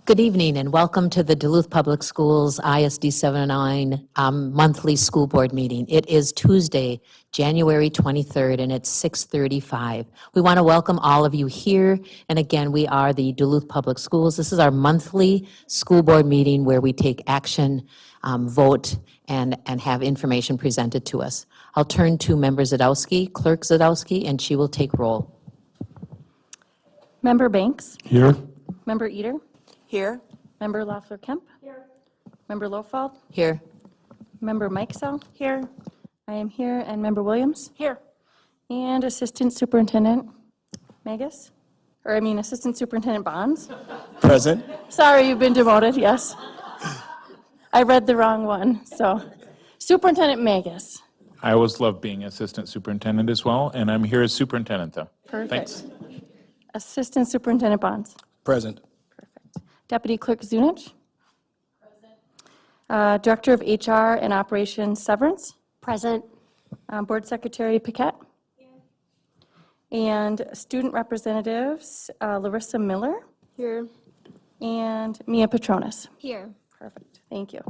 Good evening and welcome to the Duluth Public Schools ISD 709 monthly school board meeting. It is Tuesday, January 23rd, and it's 6:35. We want to welcome all of you here. And again, we are the Duluth Public Schools. This is our monthly school board meeting where we take action, vote, and have information presented to us. I'll turn to Member Zadowski, Clerk Zadowski, and she will take roll. Member Banks? Here. Member Eder? Here. Member Loeffler-Kemp? Here. Member Lofald? Here. Member Mikesell? Here. I am here. And Member Williams? Here. And Assistant Superintendent Magus? Assistant Superintendent Bonds? Present. Sorry, you've been demoted, yes. I read the wrong one, so. Superintendent Magus. I always love being assistant superintendent as well, and I'm here as superintendent, though. Perfect. Thanks. Assistant Superintendent Bonds. Present. Deputy Clerk Zunich. Present. Director of HR and Operations Severance. Present. Board Secretary Paquette. Here. And student representatives Larissa Miller. Here. And Mia Petronas. Here. Perfect. Thank you.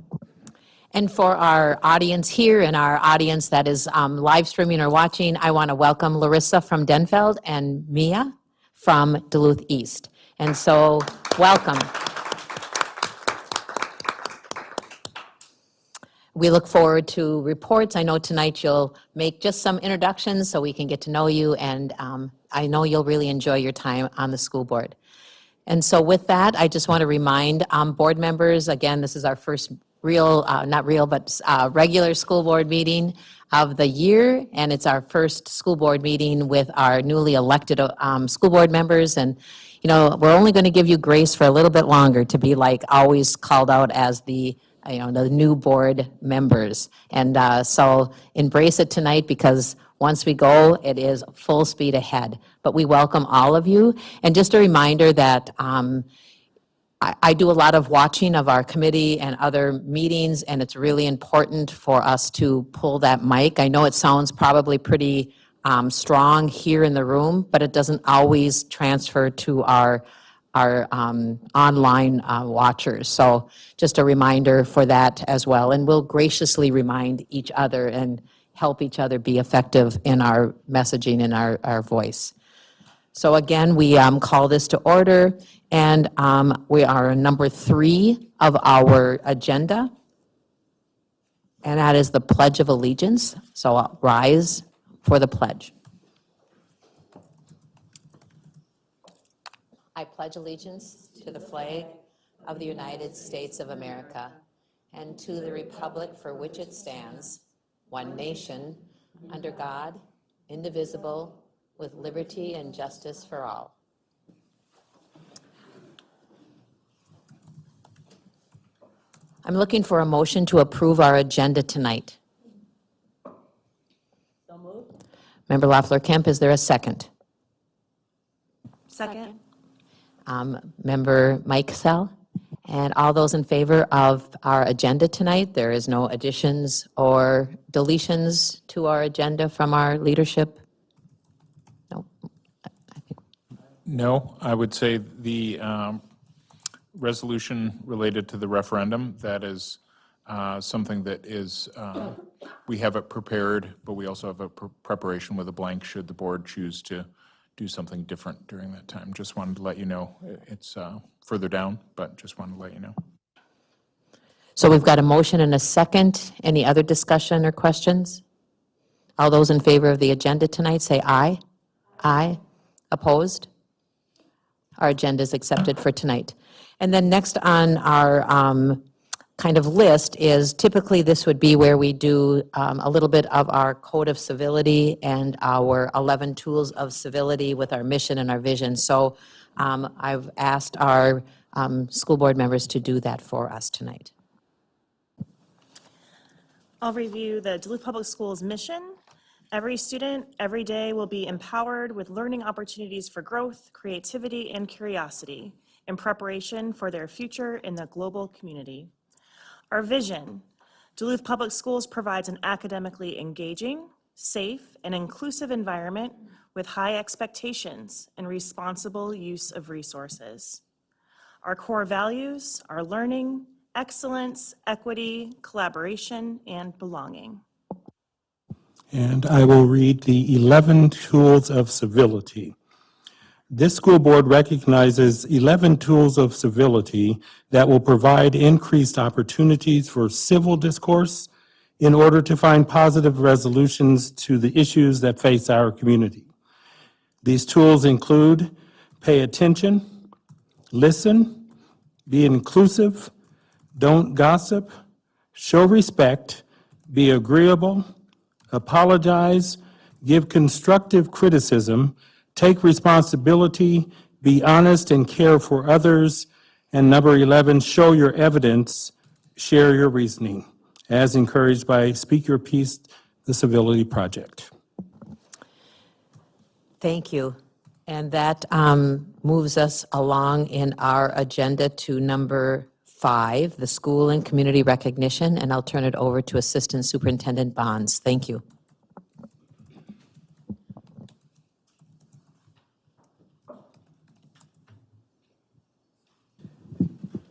And for our audience here and our audience that is live streaming or watching, I want to welcome Larissa from Denfeld and Mia from Duluth East. And so, welcome. We look forward to reports. I know tonight you'll make just some introductions so we can get to know you, and I know you'll really enjoy your time on the school board. And so with that, I just want to remind board members, again, this is our first regular school board meeting of the year, and it's our first school board meeting with our newly elected school board members. And you know, we're only going to give you grace for a little bit longer to be like always called out as the new board members. And so embrace it tonight, because once we go, it is full speed ahead. But we welcome all of you. And just a reminder that I do a lot of watching of our committee and other meetings, and it's really important for us to pull that mic. I know it sounds probably pretty strong here in the room, but it doesn't always transfer to our online watchers. So just a reminder for that as well. And we'll graciously remind each other and help each other be effective in our messaging and our voice. So again, we call this to order, and we are number 3 of our agenda, and that is the Pledge of Allegiance. So I'll rise for the pledge. I pledge allegiance to the flag of the United States of America and to the republic for which it stands, one nation, under God, indivisible, with liberty and justice for all. I'm looking for a motion to approve our agenda tonight. So moved. Member Loeffler-Kemp, is there a second? Second. Member Mikesell, and all those in favor of our agenda tonight. There is no additions or deletions to our agenda from our leadership. No. No, I would say the resolution related to the referendum, that is something that is, we have it prepared, but we also have a preparation with a blank should the board choose to do something different during that time. Just wanted to let you know. It's further down, but just wanted to let you know. So we've got a motion and a second. Any other discussion or questions? All those in favor of the agenda tonight say aye. Aye. Opposed? Our agenda is accepted for tonight. And then next on our kind of list is, typically this would be where we do a little bit of our code of civility and our 11 tools of civility with our mission and our vision. So I've asked our school board members to do that for us tonight. I'll review the Duluth Public Schools mission. Every student, every day will be empowered with learning opportunities for growth, creativity, and curiosity in preparation for their future in the global community. Our vision: Duluth Public Schools provides an academically engaging, safe, and inclusive environment with high expectations and responsible use of resources. Our core values are learning, excellence, equity, collaboration, and belonging. And I will read the 11 tools of civility. This school board recognizes 11 tools of civility that will provide increased opportunities for civil discourse in order to find positive resolutions to the issues that face our community. These tools include pay attention, listen, be inclusive, don't gossip, show respect, be agreeable, apologize, give constructive criticism, take responsibility, be honest and care for others, and number 11, show your evidence, share your reasoning, as encouraged by Speak Your Piece, the Civility Project. Thank you. And that moves us along in our agenda to number 5, the school and community recognition, and I'll turn it over to Assistant Superintendent Bonds. Thank you.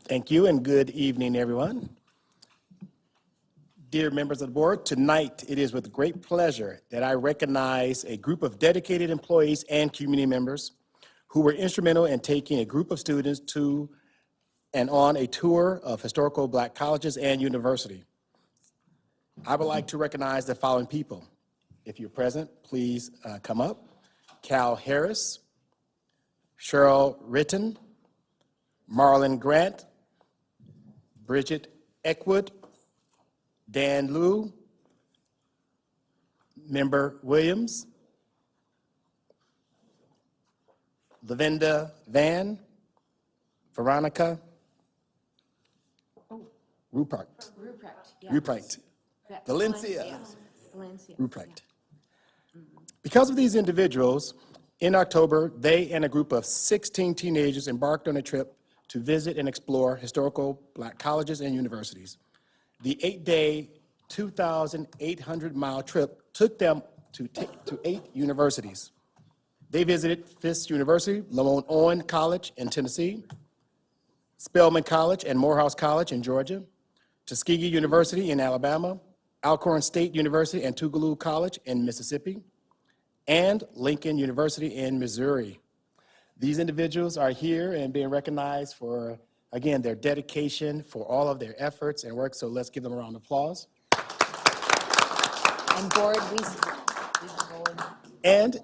Thank you and good evening, everyone. Dear members of the board, tonight it is with great pleasure that I recognize a group of dedicated employees and community members who were instrumental in taking a group of students to and on a tour of historical Black colleges and university. I would like to recognize the following people. If you're present, please come up. Cal Harris, Cheryl Ritten, Marlon Grant, Bridget Eckwood, Dan Liu, Member Williams, Lavinda Van, Veronica Ruprecht. Ruprecht. Valencia. Ruprecht. Because of these individuals, in October, they and a group of 16 teenagers embarked on a trip to visit and explore historical Black colleges and universities. The 8-day, 2,800-mile trip took them to 8 universities. They visited Fisk University, Lamont Owen College in Tennessee, Spelman College and Morehouse College in Georgia, Tuskegee University in Alabama, Alcorn State University and Tougaloo College in Mississippi, and Lincoln University in Missouri. These individuals are here and being recognized for, again, their dedication, for all of their efforts and work, so let's give them a round of applause. And board, And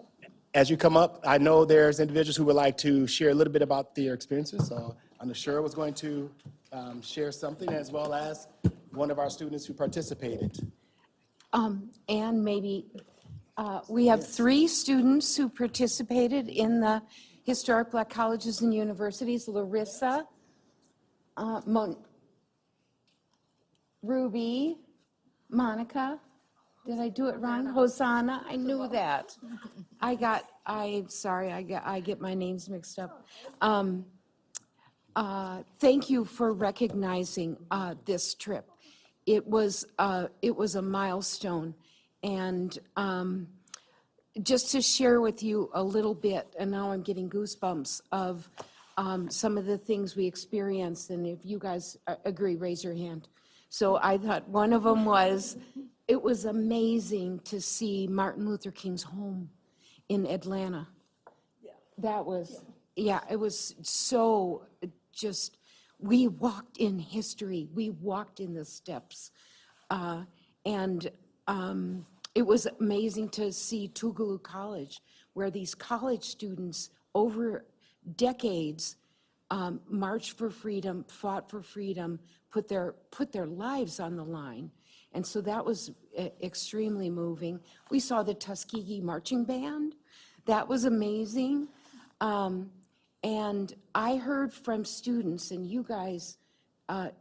as you come up, I know there's individuals who would like to share a little bit about their experiences, so I'm sure was going to share something, as well as one of our students who participated. And maybe, we have 3 students who participated in the Historic Black Colleges and Universities, Larissa, Ruby, Monica, did I do it wrong? Hosanna, I knew that. I'm sorry, I get my names mixed up. Thank you for recognizing this trip. It was a milestone, and just to share with you a little bit, and now I'm getting goosebumps, of some of the things we experienced, and if you guys agree, raise your hand. So I thought one of them was, it was amazing to see Martin Luther King's home in Atlanta. That was, yeah, it was so just, we walked in history, we walked in the steps. And it was amazing to see Tougaloo College, where these college students over decades marched for freedom, fought for freedom, put their lives on the line. And so that was extremely moving. We saw the Tuskegee Marching Band. That was amazing. And I heard from students, and you guys, I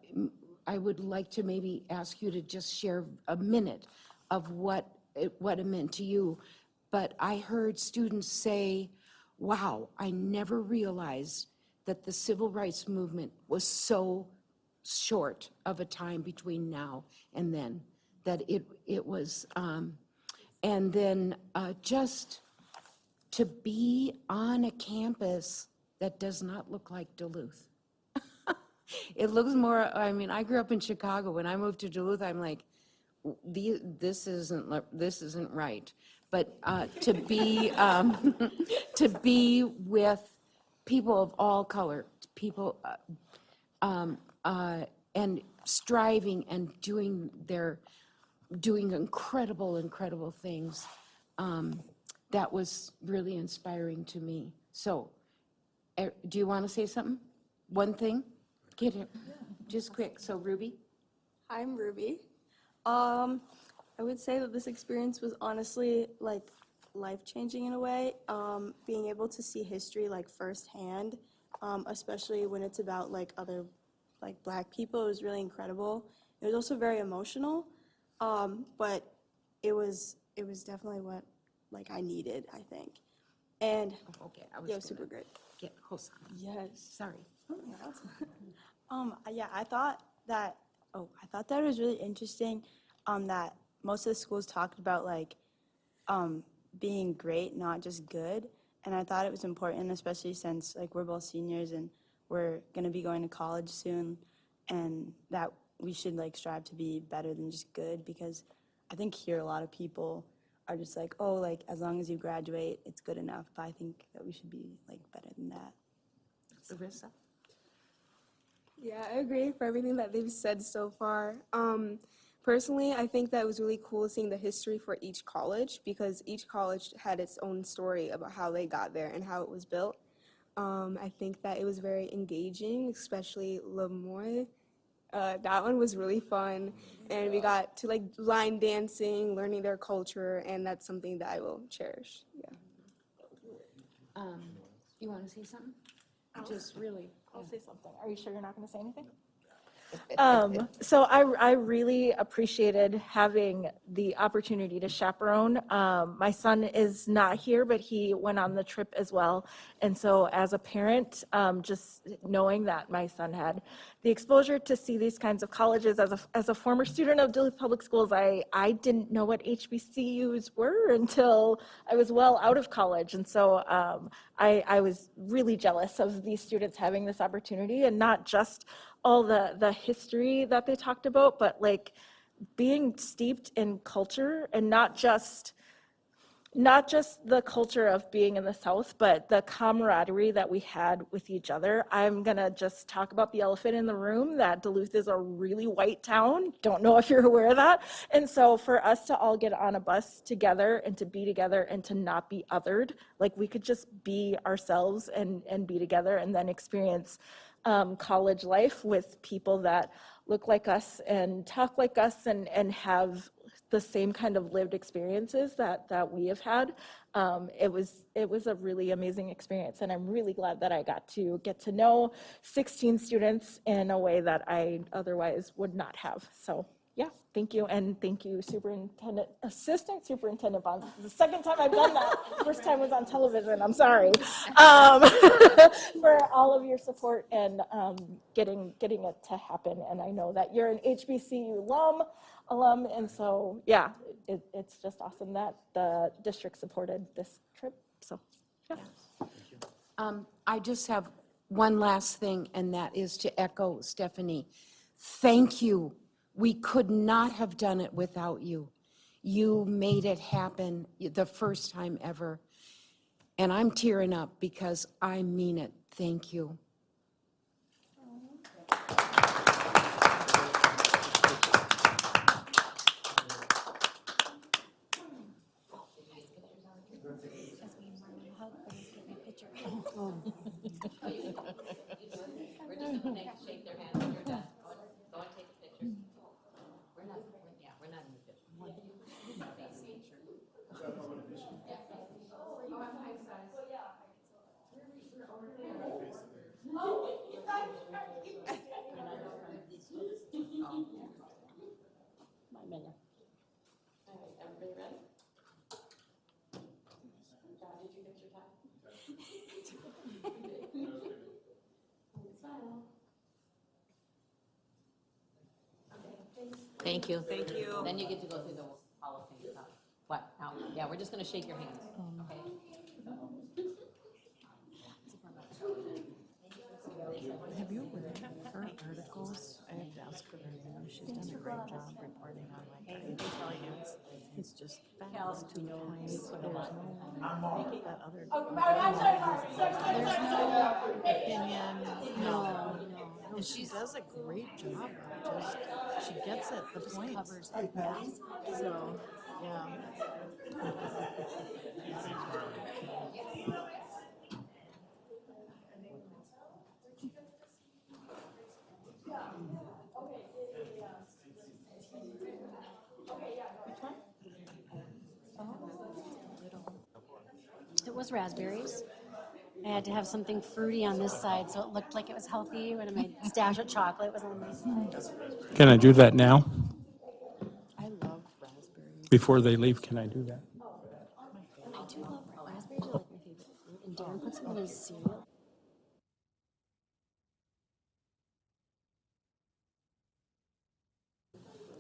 would like to maybe ask you to just share a minute of what it meant to you. But I heard students say, wow, I never realized that the civil rights movement was so short of a time between now and then, that it was, and then just to be on a campus that does not look like Duluth. It looks more, I mean, I grew up in Chicago. When I moved to Duluth, I'm like, this isn't right. But to be, to be with people of all color, people, and striving and doing incredible, incredible things, that was really inspiring to me. So, do you want to say something? One thing? Get it, just quick. So Ruby? I'm Ruby. I would say that this experience was honestly like life-changing in a way. Being able to see history like firsthand, especially when it's about like other like Black people, it was really incredible. It was also very emotional, but it was definitely what like I needed, I think. And Okay, yeah, it was super great. Get close on. Yes. Sorry. Yeah, I thought that it was really interesting that most of the schools talked about like being great, not just good. And I thought it was important, especially since like we're both seniors and we're gonna be going to college soon, and that we should like strive to be better than just good, because I think here a lot of people are just like, oh, like as long as you graduate, it's good enough. But I think that we should be like better than that. Larissa? Yeah, I agree for everything that they've said so far. Personally, I think that it was really cool seeing the history for each college, because each college had its own story about how they got there and how it was built. I think that it was very engaging, especially Lemoyne. That one was really fun, and we got to like line dancing, learning their culture, and that's something that I will cherish. Yeah. You want to say something? Just really. I'll say something. Are you sure you're not going to say anything? So I really appreciated having the opportunity to chaperone. My son is not here, but he went on the trip as well. And so as a parent, just knowing that my son had the exposure to see these kinds of colleges, as a former student of Duluth Public Schools, I didn't know what HBCUs were until I was well out of college. And so I was really jealous of these students having this opportunity, and not just all the history that they talked about, but like being steeped in culture, and not just the culture of being in the South, but the camaraderie that we had with each other. I'm gonna just talk about the elephant in the room, that Duluth is a really white town. Don't know if you're aware of that. And so for us to all get on a bus together and to be together and to not be othered, like we could just be ourselves and be together, and then experience college life with people that look like us and talk like us and have the same kind of lived experiences that we have had. It was a really amazing experience, and I'm really glad that I got to know 16 students in a way that I otherwise would not have. So yeah, thank you, and thank you, Assistant Superintendent Bonds. This is the second time I've done that. First time was on television, I'm sorry. For all of your support and getting it to happen. And I know that you're an HBCU alum, and so yeah, it's just awesome that the district supported this trip. So yeah. I just have one last thing, and that is to echo Stephanie. Thank you. We could not have done it without you. You made it happen the first time ever. And I'm tearing up because I mean it. Thank you. We're just going to shake their hands when you're done. Go and take a picture. We're not in the picture. Everybody ready? John, did you fix your tie? Thank you. Thank you. Then you get to go through the Hall of Fame stuff. What? Now? Yeah, we're just going to shake your hands. Okay. Have you ever had And she does a great job. She gets at the point. So, yeah. It was raspberries. I had to have something fruity on this side, so it looked like it was healthy. When my stash of chocolate was on this side. Can I do that now? I love raspberries. Before they leave, can I do that? I do love raspberries. Are like my favorite fruit, and Darren puts them in his cereal.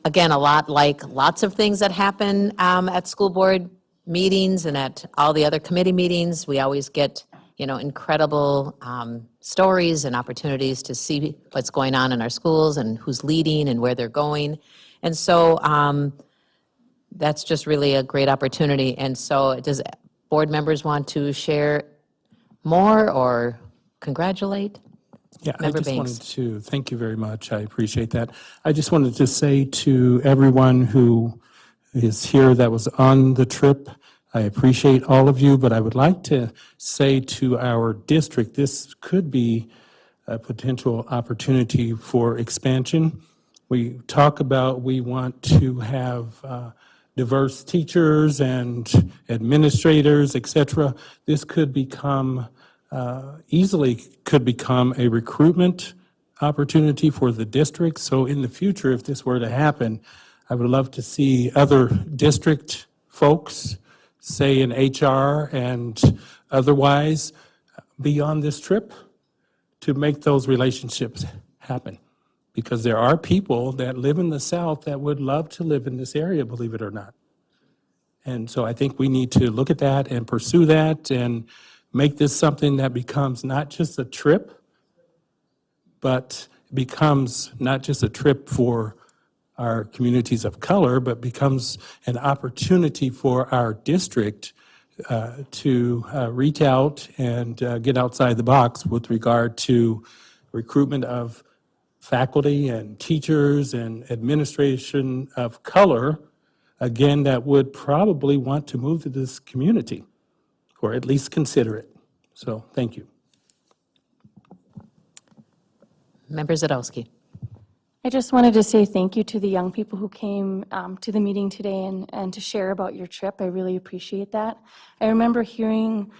Again, a lot like lots of things that happen at school board meetings and at all the other committee meetings. We always get, incredible stories and opportunities to see what's going on in our schools and who's leading and where they're going. And so that's just really a great opportunity. And so does board members want to share more or congratulate? Yeah, I Member just Banks. wanted to, thank you very much, I appreciate that. I just wanted to say to everyone who is here that was on the trip, I appreciate all of you, but I would like to say to our district, this could be a potential opportunity for expansion. We talk about we want to have diverse teachers and administrators, et cetera. This could become easily could become a recruitment opportunity for the district. So in the future, if this were to happen, I would love to see other district folks, say in HR and otherwise, be on this trip to make those relationships happen. Because there are people that live in the South that would love to live in this area, believe it or not. And so I think we need to look at that and pursue that and make this something that becomes not just a trip, but becomes not just a trip for our communities of color, but becomes an opportunity for our district to reach out and get outside the box with regard to recruitment of faculty and teachers and administration of color, again, that would probably want to move to this community, or at least consider it. So, thank you. Member Zadowski. I just wanted to say thank you to the young people who came to the meeting today and to share about your trip. I really appreciate that. I remember hearing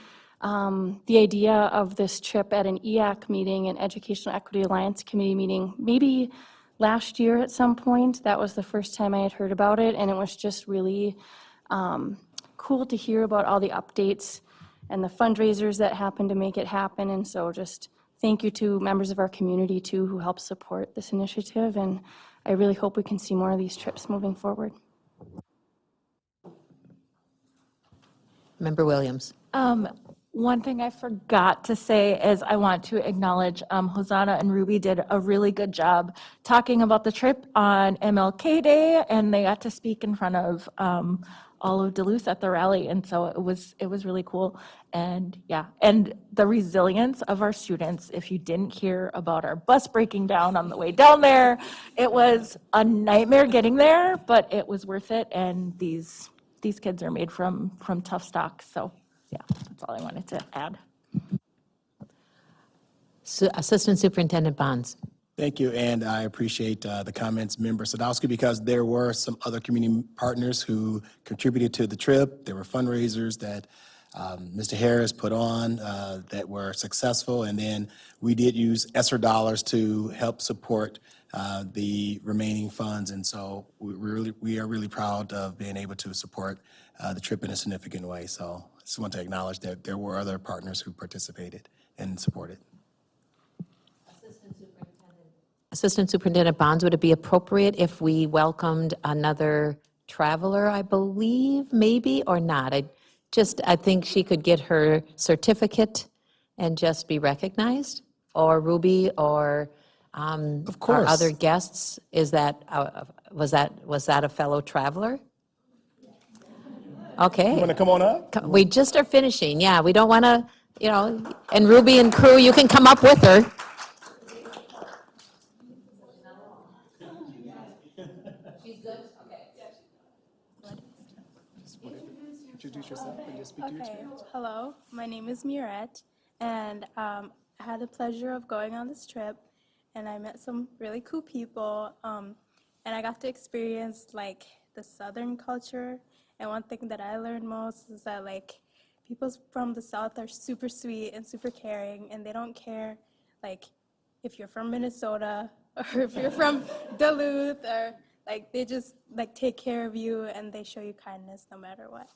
the idea of this trip at an EAC meeting, an Educational Equity Alliance Committee meeting, maybe last year at some point. That was the first time I had heard about it, and it was just really cool to hear about all the updates and the fundraisers that happened to make it happen. And so just thank you to members of our community too who helped support this initiative, and I really hope we can see more of these trips moving forward. Member Williams. One thing I forgot to say is I want to acknowledge Hosanna and Ruby did a really good job talking about the trip on MLK Day, and they got to speak in front of all of Duluth at the rally, and so it was really cool. And yeah, and the resilience of our students. If you didn't hear about our bus breaking down on the way down there, it was a nightmare getting there, but it was worth it. And these kids are made from tough stock, so. Yeah, that's all I wanted to add. Assistant Superintendent Bonds. Thank you, and I appreciate the comments, Member Sadowski, because there were some other community partners who contributed to the trip. There were fundraisers that Mr. Harris put on that were successful, and then we did use ESSER dollars to help support the remaining funds, and so we are really proud of being able to support the trip in a significant way. So I just want to acknowledge that there were other partners who participated and supported. Assistant Superintendent Bonds, would it be appropriate if we welcomed another traveler, I believe, maybe, or not? I think she could get her certificate and just be recognized, or Ruby, or Of our other course. guests? Is that, was that a fellow traveler? Okay. You want to come on up? We just are finishing, yeah, we don't want to, and Ruby and crew, you can come up with her. Introduce yourself and just speak to your Okay, experience. hello, my name is Murette, and I had the pleasure of going on this trip, and I met some really cool people, and I got to experience like the Southern culture. And one thing that I learned most is that like people from the South are super sweet and super caring, and they don't care like if you're from Minnesota or if you're from Duluth, or like they just like take care of you and they show you kindness no matter what.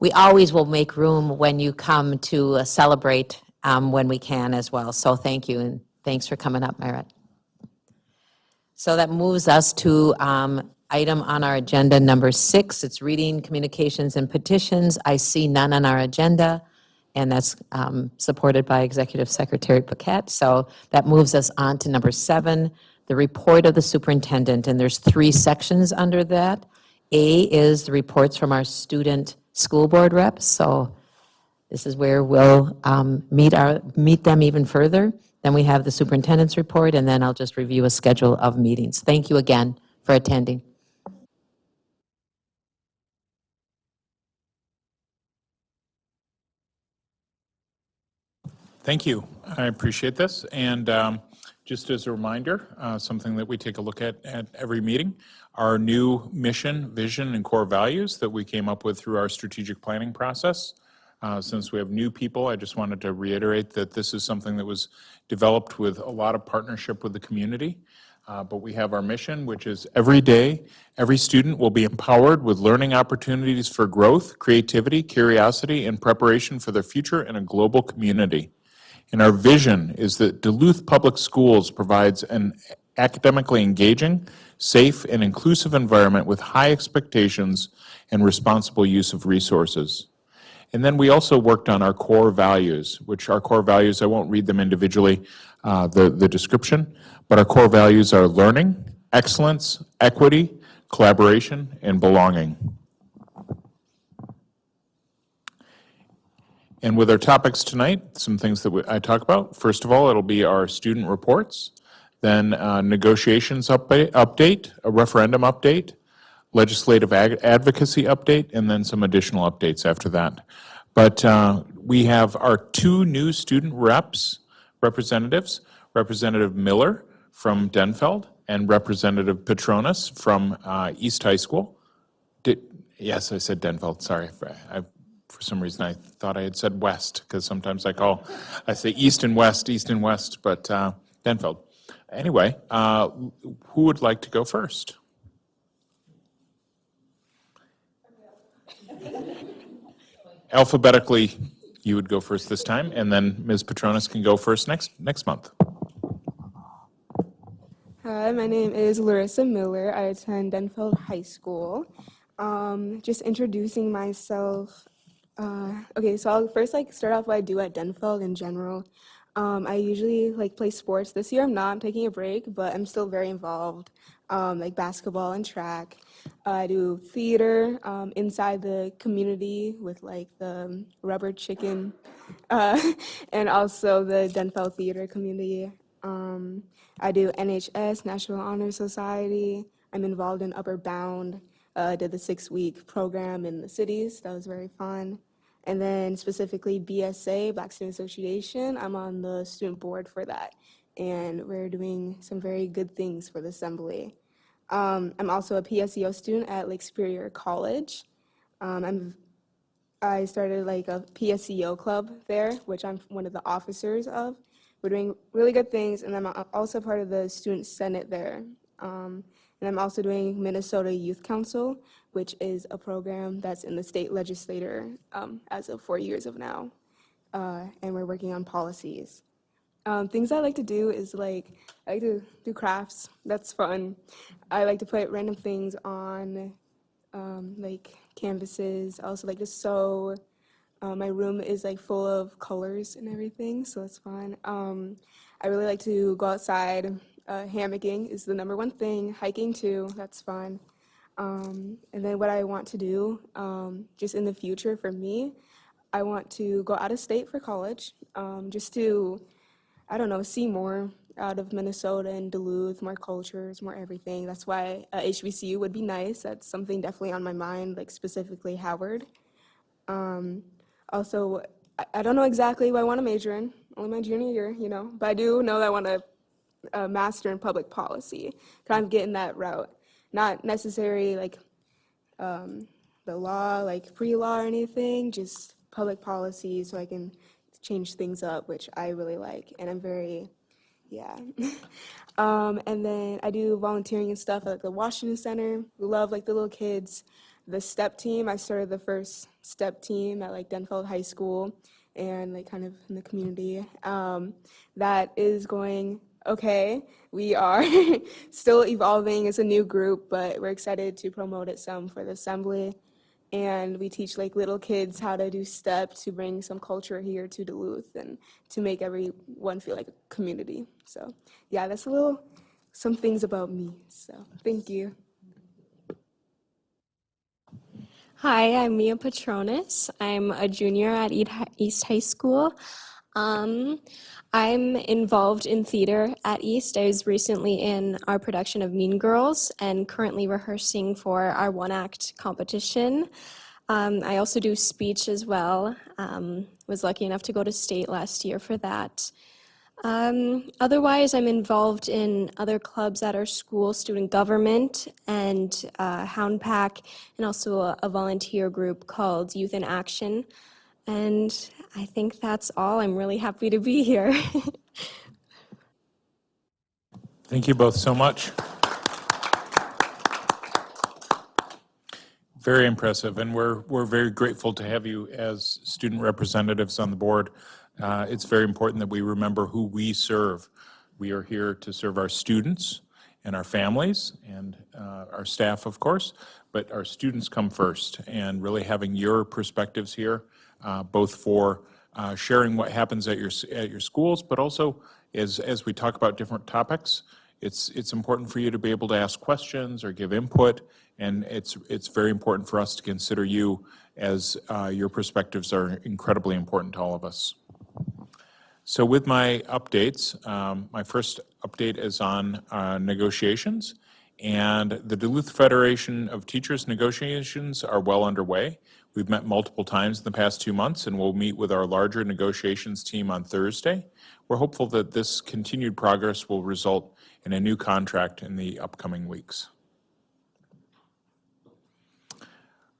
We always will make room when you come to celebrate when we can as well. So thank you, and thanks for coming up, Merit. So that moves us to item on our agenda number 6. It's reading, communications, and petitions. I see none on our agenda, and that's supported by Executive Secretary Paquette. So that moves us on to number 7, the report of the superintendent. And there's 3 sections under that. A is the reports from our student school board reps. So this is where we'll meet them even further. Then we have the superintendent's report, and then I'll just review a schedule of meetings. Thank you again for attending. Thank you. I appreciate this. And just as a reminder, something that we take a look at every meeting, our new mission, vision, and core values that we came up with through our strategic planning process. Since we have new people, I just wanted to reiterate that this is something that was developed with a lot of partnership with the community. But we have our mission, which is every day, every student will be empowered with learning opportunities for growth, creativity, curiosity, and preparation for their future in a global community. And our vision is that Duluth Public Schools provides an academically engaging, safe, and inclusive environment with high expectations and responsible use of resources. And then we also worked on our core values, which our core values, I won't read them individually, the description, but our core values are learning, excellence, equity, collaboration, and belonging. And with our topics tonight, some things that I talk about. First of all, it'll be our student reports, then negotiations update, a referendum update, legislative advocacy update, and then some additional updates after that. But we have our 2 new student representatives, Representative Miller from Denfeld and Representative Petronas from East High School. Yes, I said Denfeld, sorry. For some reason, I thought I had said west, because sometimes I say east and west, but Denfeld. Anyway, who would like to go first? Alphabetically, you would go first this time, and then Ms. Petronas can go first next month. Hi, my name is Larissa Miller. I attend Denfeld High School. Just introducing myself. Okay, so I'll first start off what I do at Denfeld in general. I usually play sports. This year I'm taking a break, but I'm still very involved, like basketball and track. I do theater inside the community with the Rubber Chicken, and also the Denfeld Theater community. I do NHS, National Honor Society. I'm involved in Upper Bound. Did the 6-week program in the cities. That was very fun. And then specifically BSA, Black Student Association, I'm on the student board for that. And we're doing some very good things for the assembly. I'm also a PSEO student at Lake Superior College. I started a PSEO club there, which I'm one of the officers of. We're doing really good things, and I'm also part of the student senate there. And I'm also doing Minnesota Youth Council, which is a program that's in the state legislature as of 4 years of now. And we're working on policies. Things I like to do is I like to do crafts. That's fun. I like to put random things on canvases. I also like to sew. My room is like full of colors and everything, so that's fun. I really like to go outside. Hammocking is the number one thing. Hiking too, that's fun. And then what I want to do, just in the future for me, I want to go out of state for college, just to, I don't know, see more out of Minnesota and Duluth, more cultures, more everything. That's why HBCU would be nice. That's something definitely on my mind, like specifically Howard. Also, I don't know exactly what I want to major in, only my junior year, you know, but I do know that I want a master in public policy, kind of getting that route. Not necessarily like the law, like pre-law or anything, just public policy so I can change things up, which I really like, and I'm very, yeah. And then I do volunteering and stuff at like the Washington Center. We love like the little kids. The STEP team, I started the first STEP team at like Denfeld High School and like kind of in the community. That is going okay. We are still evolving. It's a new group, but we're excited to promote it some for the assembly. And we teach like little kids how to do STEP to bring some culture here to Duluth and to make everyone feel like a community. So yeah, that's some things about me. So thank you. Hi, I'm Mia Patronis. I'm a junior at East High School. I'm involved in theater at East. I was recently in our production of Mean Girls and currently rehearsing for our one-act competition. I also do speech as well. Was lucky enough to go to state last year for that. Otherwise, I'm involved in other clubs at our school, student government and Hound Pack, and also a volunteer group called Youth in Action. And I think that's all. I'm really happy to be here. Thank you both so much. Very impressive, and we're very grateful to have you as student representatives on the board. It's very important that we remember who we serve. We are here to serve our students and our families and our staff, of course, but our students come first, and really having your perspectives here, both for sharing what happens at your schools, but also as we talk about different topics, it's important for you to be able to ask questions or give input, and it's very important for us to consider you as your perspectives are incredibly important to all of us. So with my updates, my first update is on negotiations, and the Duluth Federation of Teachers negotiations are well underway. We've met multiple times in the past 2 months, and we'll meet with our larger negotiations team on Thursday. We're hopeful that this continued progress will result in a new contract in the upcoming weeks.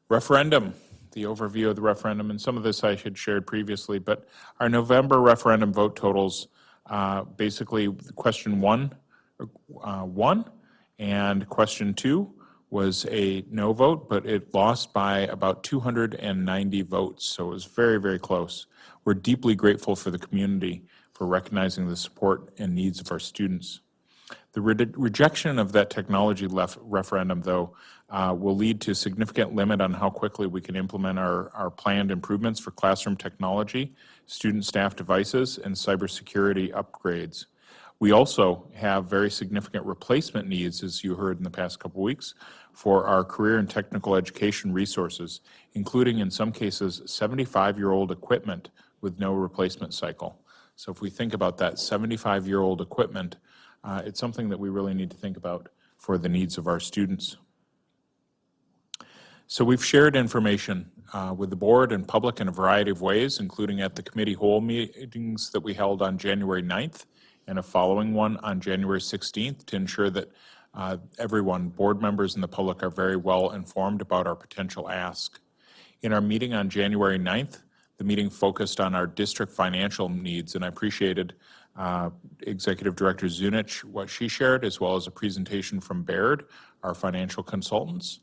Referendum, the overview of the referendum, and some of this I had shared previously, but our November referendum vote totals, basically question one won, and question 2 was a no vote, but it lost by about 290 votes, so it was very, very close. We're deeply grateful for the community for recognizing the support and needs of our students. The rejection of that technology referendum, though, will lead to a significant limit on how quickly we can implement our planned improvements for classroom technology, student staff devices, and cybersecurity upgrades. We also have very significant replacement needs, as you heard in the past couple weeks, for our career and technical education resources, including in some cases 75-year-old equipment with no replacement cycle. So if we think about that 75-year-old equipment, it's something that we really need to think about for the needs of our students. So we've shared information with the board and public in a variety of ways, including at the committee whole meetings that we held on January 9th and a following one on January 16th to ensure that everyone, board members and the public, are very well informed about our potential ask. In our meeting on January 9th, the meeting focused on our district financial needs, and I appreciated Executive Director Zunich, what she shared, as well as a presentation from Baird, our financial consultants.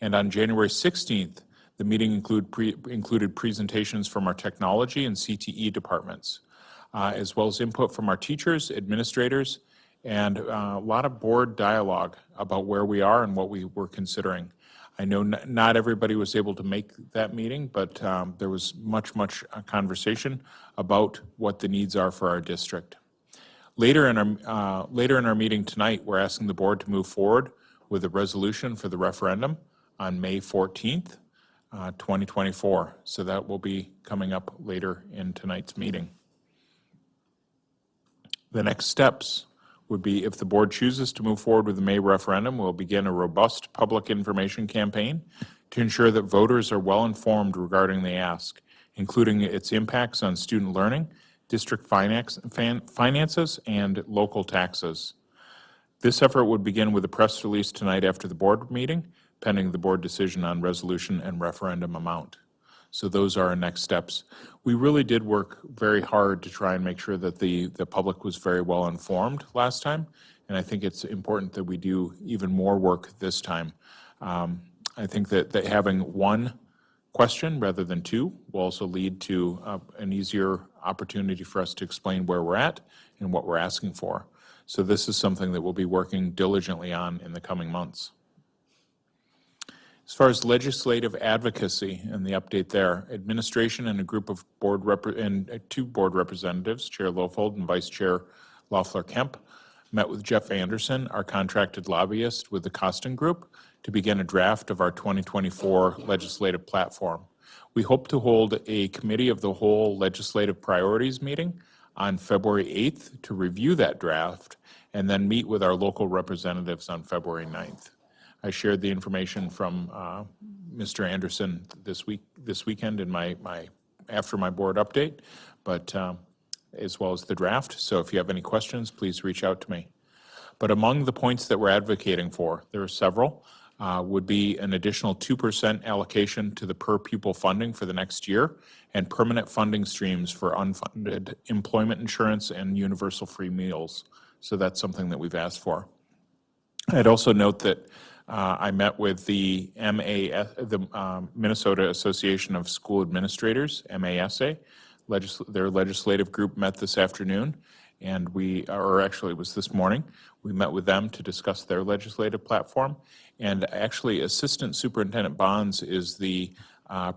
And on January 16th, the meeting included presentations from our technology and CTE departments, as well as input from our teachers, administrators, and a lot of board dialogue about where we are and what we were considering. I know not everybody was able to make that meeting, but there was much conversation about what the needs are for our district. Later in our meeting tonight, we're asking the board to move forward with a resolution for the referendum on May 14th, 2024. So that will be coming up later in tonight's meeting. The next steps would be, if the board chooses to move forward with the May referendum, we'll begin a robust public information campaign to ensure that voters are well informed regarding the ask, including its impacts on student learning, district finances, and local taxes. This effort would begin with a press release tonight after the board meeting, pending the board decision on resolution and referendum amount. So those are our next steps. We really did work very hard to try and make sure that the public was very well informed last time, and I think it's important that we do even more work this time. I think that having one question rather than two will also lead to an easier opportunity for us to explain where we're at and what we're asking for. So this is something that we'll be working diligently on in the coming months. As far as legislative advocacy and the update there, administration and a group of two board representatives, Chair Lofold and Vice Chair Loeffler-Kemp, met with Jeff Anderson, our contracted lobbyist with the Costin Group, to begin a draft of our 2024 legislative platform. We hope to hold a committee of the whole legislative priorities meeting on February 8th to review that draft, and then meet with our local representatives on February 9th. I shared the information from Mr. Anderson this weekend in after my board update, but as well as the draft. So if you have any questions, please reach out to me. But among the points that we're advocating for, there are several, would be an additional 2% allocation to the per pupil funding for the next year, and permanent funding streams for unfunded employment insurance and universal free meals. So that's something that we've asked for. I'd also note that I met with the Minnesota Association of School Administrators, MASA. Their legislative group met this afternoon, and it was this morning. We met with them to discuss their legislative platform. And actually, Assistant Superintendent Bonds is the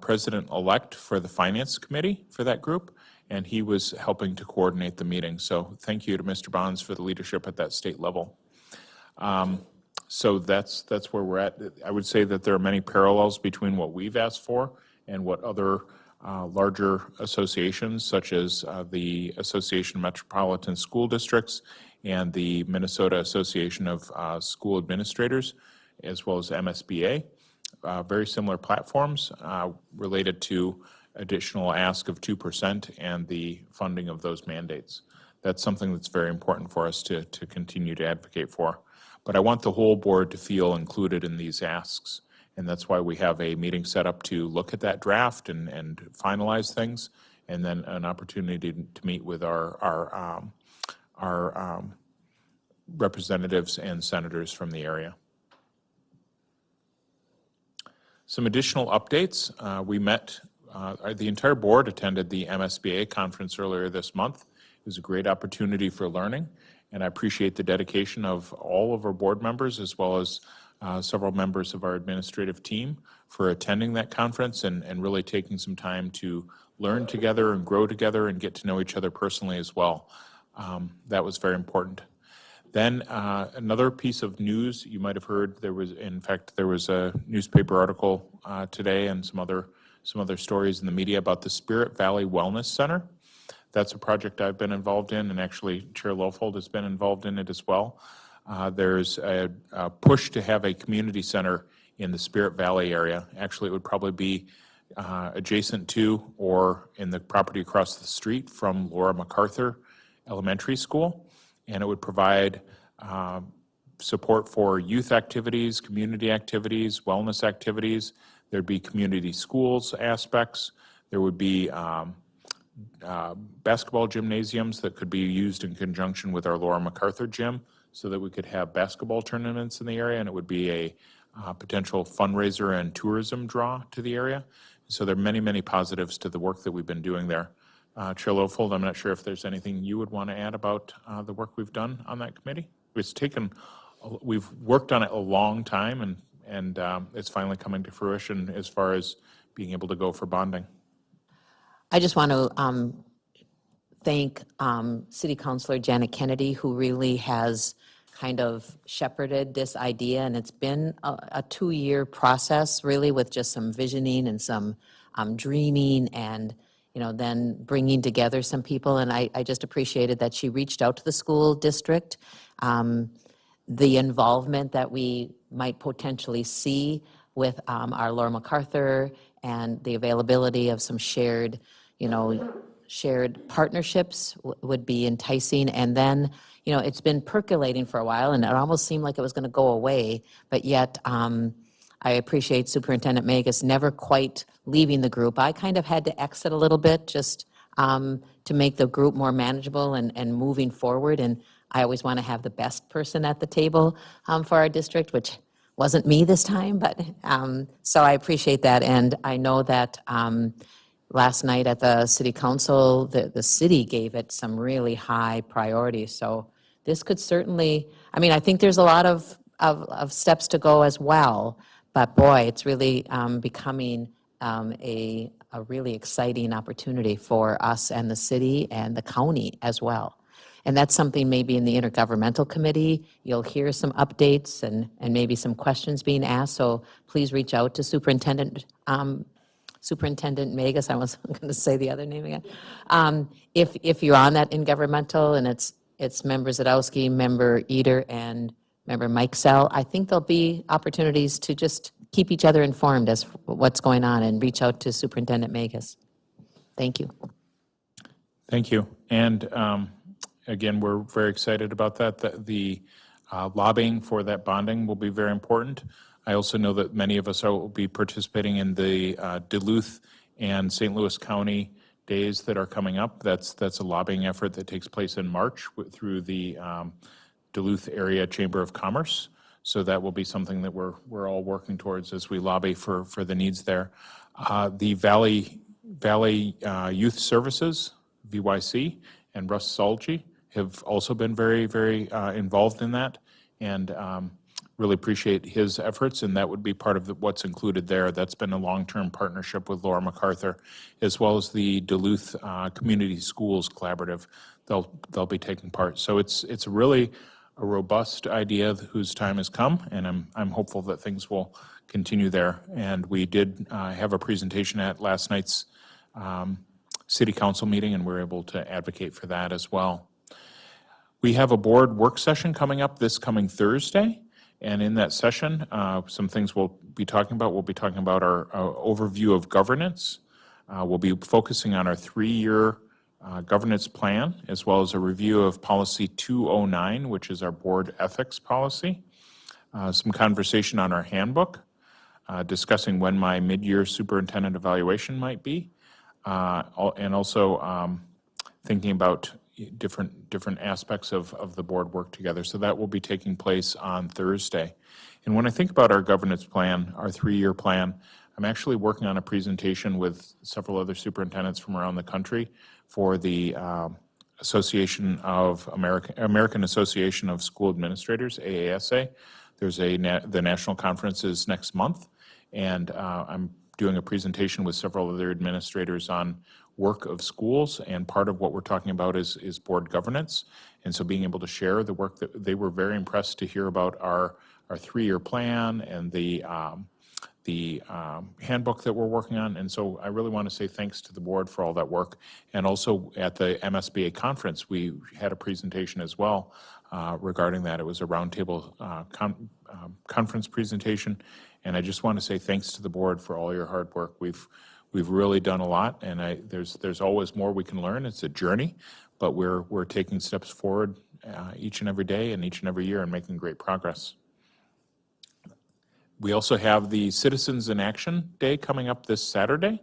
president-elect for the Finance Committee for that group, and he was helping to coordinate the meeting. So thank you to Mr. Bonds for the leadership at that state level. So that's where we're at. I would say that there are many parallels between what we've asked for and what other larger associations, such as the Association of Metropolitan School Districts and the Minnesota Association of School Administrators, as well as MSBA, very similar platforms related to additional ask of 2% and the funding of those mandates. That's something that's very important for us to continue to advocate for. But I want the whole board to feel included in these asks, and that's why we have a meeting set up to look at that draft and finalize things, and then an opportunity to meet with our representatives and senators from the area. Some additional updates. We met, the entire board attended the MSBA conference earlier this month. It was a great opportunity for learning, and I appreciate the dedication of all of our board members, as well as several members of our administrative team, for attending that conference and really taking some time to learn together and grow together and get to know each other personally as well. That was very important. Then another piece of news you might have heard, there was a newspaper article today and some other stories in the media about the Spirit Valley Wellness Center. That's a project I've been involved in, and actually Chair Lofold has been involved in it as well. There's a push to have a community center in the Spirit Valley area. Actually, it would probably be adjacent to or in the property across the street from Laura MacArthur Elementary School, and it would provide support for youth activities, community activities, wellness activities. There'd be community schools aspects. There would be basketball gymnasiums that could be used in conjunction with our Laura MacArthur gym, so that we could have basketball tournaments in the area, and it would be a potential fundraiser and tourism draw to the area. So there are many, many positives to the work that we've been doing there. Chair Lofold, I'm not sure if there's anything you would want to add about the work we've done on that committee. We've worked on it a long time, it's finally coming to fruition as far as being able to go for bonding. I just want to thank City Councilor Janet Kennedy, who really has kind of shepherded this idea, and it's been a 2-year process, really, with just some visioning and some dreaming and, then bringing together some people, and I just appreciated that she reached out to the school district. The involvement that we might potentially see with our Laura MacArthur and the availability of some shared, shared partnerships would be enticing. And then, it's been percolating for a while, and it almost seemed like it was going to go away, but yet I appreciate Superintendent Magus never quite leaving the group. I kind of had to exit a little bit just to make the group more manageable and moving forward. And I always want to have the best person at the table for our district, which wasn't me this time, but so I appreciate that. And I know that last night at the city council, the city gave it some really high priority. So this could certainly, I think there's a lot of steps to go as well, but boy, it's really becoming a really exciting opportunity for us and the city and the county as well. And that's something maybe in the intergovernmental committee, you'll hear some updates and maybe some questions being asked. So please reach out to Superintendent Magus. I wasn't going to say the other name again. If you're on that intergovernmental, and it's Member Zadowski, Member Eder, and Member Mike Sell, I think there'll be opportunities to just keep each other informed as what's going on and reach out to Superintendent Magus. Thank you. Thank you. And again, we're very excited about that. The lobbying for that bonding will be very important. I also know that many of us will be participating in the Duluth and St. Louis County days that are coming up. That's a lobbying effort that takes place in March through the Duluth Area Chamber of Commerce. So that will be something that we're all working towards as we lobby for the needs there. The Valley Youth Services, VYC, and Russ Salgi have also been very, very involved in that, and really appreciate his efforts, and that would be part of what's included there. That's been a long-term partnership with Laura MacArthur, as well as the Duluth Community Schools Collaborative. They'll be taking part. So it's really a robust idea whose time has come, and I'm hopeful that things will continue there. And we did have a presentation at last night's City Council meeting, and we're able to advocate for that as well. We have a board work session coming up this coming Thursday, and in that session, some things we'll be talking about. We'll be talking about our overview of governance. We'll be focusing on our 3-year governance plan, as well as a review of Policy 209, which is our board ethics policy. Some conversation on our handbook, discussing when my mid-year superintendent evaluation might be, and also thinking about different aspects of the board work together. So that will be taking place on Thursday. And when I think about our governance plan, our 3-year plan, I'm actually working on a presentation with several other superintendents from around the country for the Association of American Association of School Administrators, AASA. There's the national conference is next month, and I'm doing a presentation with several other administrators on work of schools, and part of what we're talking about is board governance. And so being able to share the work that they were very impressed to hear about our 3-year plan and the handbook that we're working on. And so I really want to say thanks to the board for all that work. And also at the MSBA conference, we had a presentation as well regarding that. It was a roundtable conference presentation. And I just want to say thanks to the board for all your hard work. We've really done a lot, and there's always more we can learn. It's a journey, but we're taking steps forward each and every day and each and every year and making great progress. We also have the Citizens in Action Day coming up this Saturday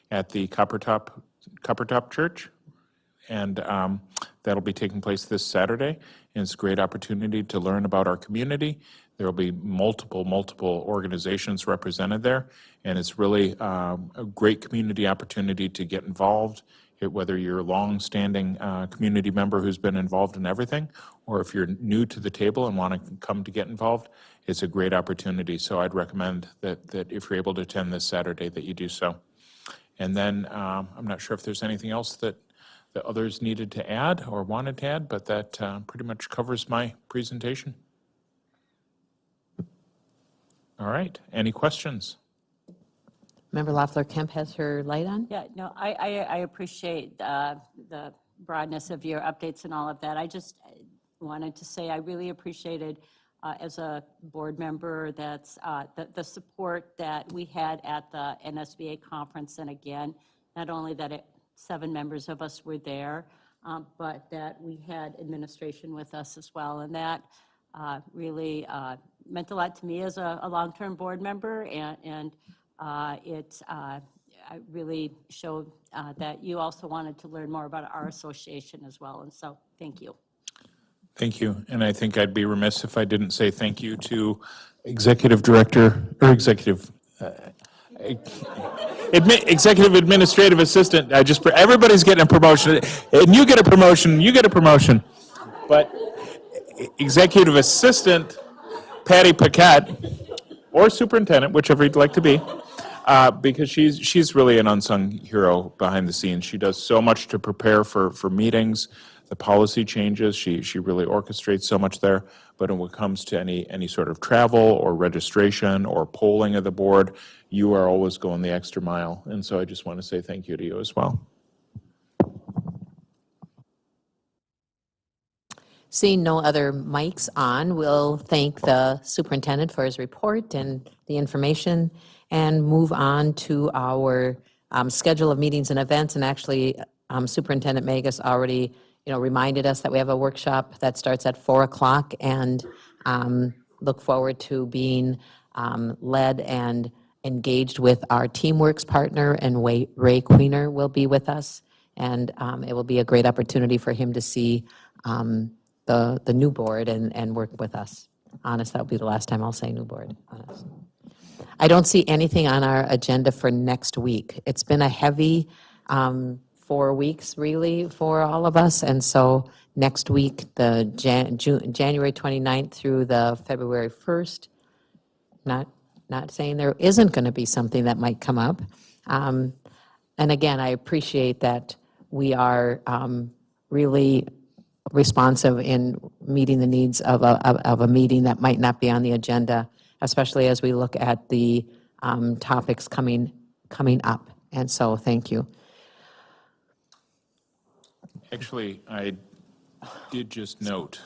at the Coppertop Church, and that'll be taking place this Saturday. And it's a great opportunity to learn about our community. There will be multiple organizations represented there, and it's really a great community opportunity to get involved Whether you're a long-standing community member who's been involved in everything, or if you're new to the table and want to come to get involved, it's a great opportunity. So I'd recommend that if you're able to attend this Saturday, that you do so. And then I'm not sure if there's anything else that others needed to add or wanted to add, but that pretty much covers my presentation. All right, any questions? Member Loeffler Kemp has her light on. Yeah, no, I appreciate the broadness of your updates and all of that. I just wanted to say I really appreciated, as a board member, that's the support that we had at the NSBA conference. And again, not only that 7 members of us were there, but that we had administration with us as well. And that really meant a lot to me as a long-term board member. And it really showed that you also wanted to learn more about our association as well. And so, thank you. Thank you. And I think I'd be remiss if I didn't say thank you to Executive Director, or Executive Administrative Assistant. Everybody's getting a promotion, and you get a promotion, you get a promotion. But Executive Assistant Patty Paquette, or Superintendent, whichever you'd like to be, because she's really an unsung hero behind the scenes. She does so much to prepare for meetings, the policy changes. She really orchestrates so much there. But when it comes to any sort of travel or registration or polling of the board, you are always going the extra mile. And so I just want to say thank you to you as well. Seeing no other mics on, we'll thank the superintendent for his report and the information, and move on to our schedule of meetings and events. And actually, Superintendent Magus already, reminded us that we have a workshop that starts at 4 o'clock, and look forward to being led and engaged with our TeamWorks partner, and Ray Queener will be with us. And it will be a great opportunity for him to see the new board and work with us. Honest, that'll be the last time I'll say new board. Honest. I don't see anything on our agenda for next week. It's been a heavy 4 weeks, really, for all of us. And so next week, the January 29th through the February 1st, not saying there isn't going to be something that might come up. And again, I appreciate that we are really responsive in meeting the needs of a meeting that might not be on the agenda, especially as we look at the topics coming up. And so, thank you. Actually, I did just note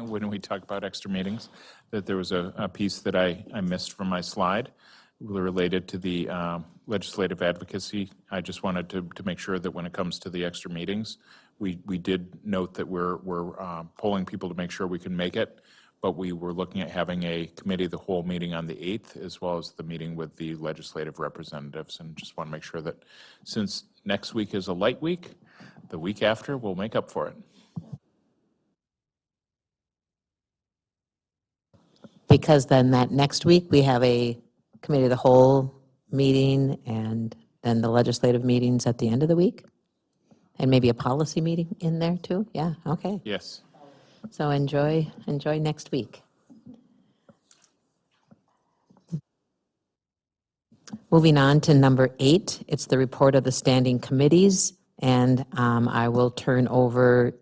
when we talk about extra meetings that there was a piece that I missed from my slide related to the legislative advocacy. I just wanted to make sure that when it comes to the extra meetings, we did note that we're polling people to make sure we can make it, but we were looking at having a committee of the whole meeting on the 8th, as well as the meeting with the legislative representatives. And just want to make sure that since next week is a light week, the week after we'll make up for it. Because then that next week, we have a committee of the whole meeting, and then the legislative meetings at the end of the week? And maybe a policy meeting in there too? Yeah, okay. Yes. So enjoy next week. Moving on to number 8, it's the report of the standing committees, and I will turn over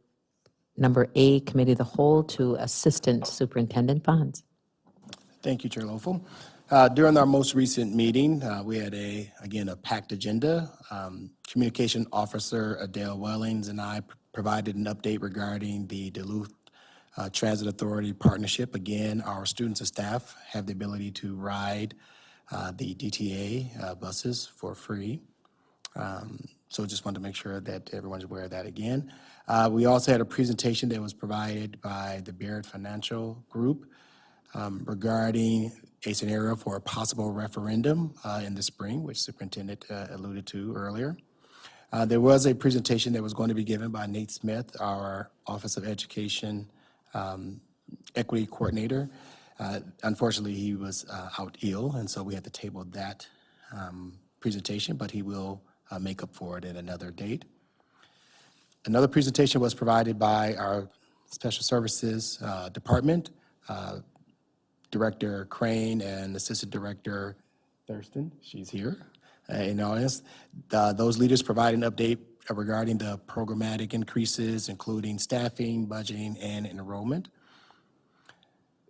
number A, Committee of the Whole, to Assistant Superintendent Bonds. Thank you, Chair Loeffel. During our most recent meeting, we had again a packed agenda. Communication Officer Adele Wellings and I provided an update regarding the Duluth Transit Authority partnership. Again, our students and staff have the ability to ride the DTA buses for free. So just wanted to make sure that everyone's aware of that again. We also had a presentation that was provided by the Barrett Financial Group regarding a scenario for a possible referendum in the spring, which Superintendent alluded to earlier. There was a presentation that was going to be given by Nate Smith, our Office of Education Equity Coordinator. Unfortunately, he was out ill, and so we had to table that presentation, but he will make up for it at another date. Another presentation was provided by our Special Services Department, Director Crane and Assistant Director Thurston, she's here in the audience. Those leaders provide an update regarding the programmatic increases, including staffing, budgeting, and enrollment.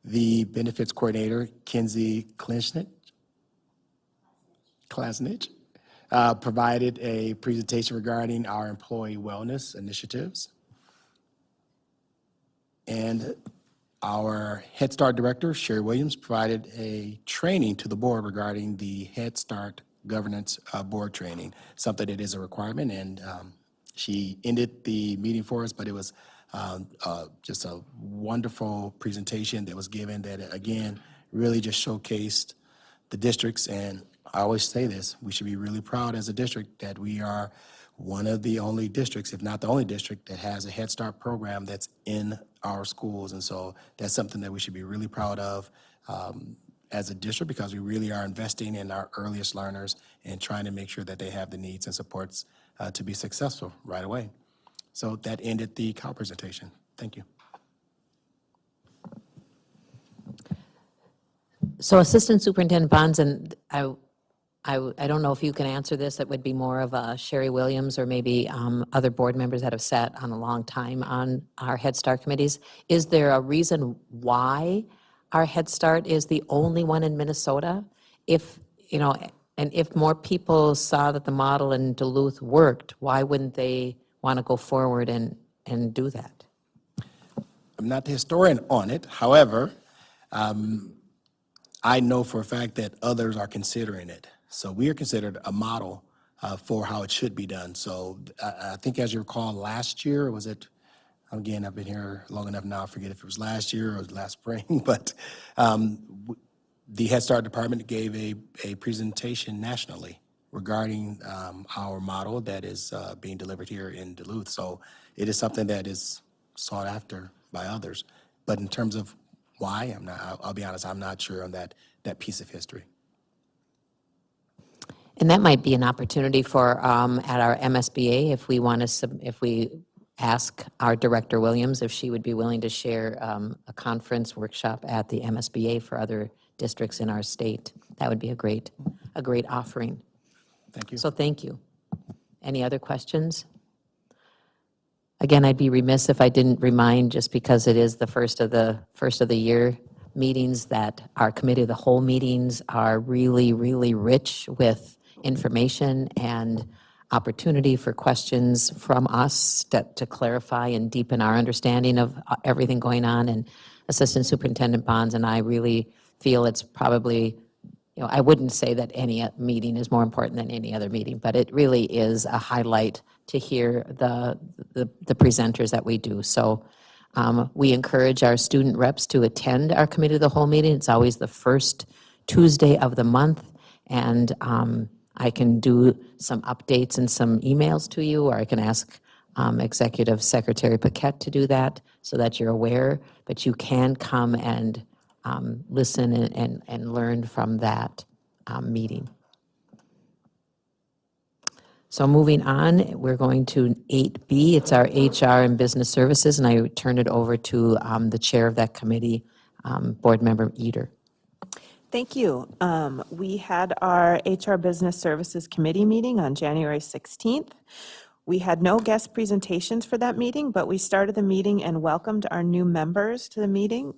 The benefits coordinator, Kinsey Klasnich, provided a presentation regarding our employee wellness initiatives. And our Head Start Director, Sherry Williams, provided a training to the board regarding the Head Start Governance Board training, something that is a requirement, and she ended the meeting for us, but it was just a wonderful presentation that was given that, again, really just showcased the districts, and I always say this, we should be really proud as a district that we are one of the only districts, if not the only district, that has a Head Start program that's in our schools. And so that's something that we should be really proud of as a district, because we really are investing in our earliest learners and trying to make sure that they have the needs and supports to be successful right away. So that ended the COW presentation. Thank you. So Assistant Superintendent Bonds, and I don't know if you can answer this, it would be more of Sherry Williams or maybe other board members that have sat on a long time on our Head Start committees. Is there a reason why our Head Start is the only one in Minnesota? If, you know, and if more people saw that the model in Duluth worked, why wouldn't they want to go forward and do that? I'm not the historian on it. However, I know for a fact that others are considering it. So we are considered a model for how it should be done. So I think, as you recall, last year, or was it, again, I've been here long enough now, I forget if it was last year or last spring, but the Head Start Department gave a presentation nationally regarding our model that is being delivered here in Duluth. So it is something that is sought after by others. But in terms of why, I'll be honest, I'm not sure on that piece of history. And that might be an opportunity for, at our MSBA, if we want to, if we ask our Director Williams if she would be willing to share a conference workshop at the MSBA for other districts in our state. That would be a great offering. Thank you. So thank you. Any other questions? Again, I'd be remiss if I didn't remind, just because it is the first of the year meetings, that our committee of the whole meetings are really, really rich with information and opportunity for questions from us to clarify and deepen our understanding of everything going on. And Assistant Superintendent Bonds and I really feel it's probably, you know, I wouldn't say that any meeting is more important than any other meeting, but it really is a highlight to hear the presenters that we do. So we encourage our student reps to attend our committee of the whole meeting. It's always the first Tuesday of the month, and I can do some updates and some emails to you, or I can ask Executive Secretary Paquette to do that so that you're aware, but you can come and listen and learn from that meeting. So moving on, we're going to 8B. It's our HR and Business Services, and I turn it over to the chair of that committee, Board Member Eder. Thank you. We had our HR Business Services Committee meeting on January 16th. We had no guest presentations for that meeting, but we started the meeting and welcomed our new members to the meeting,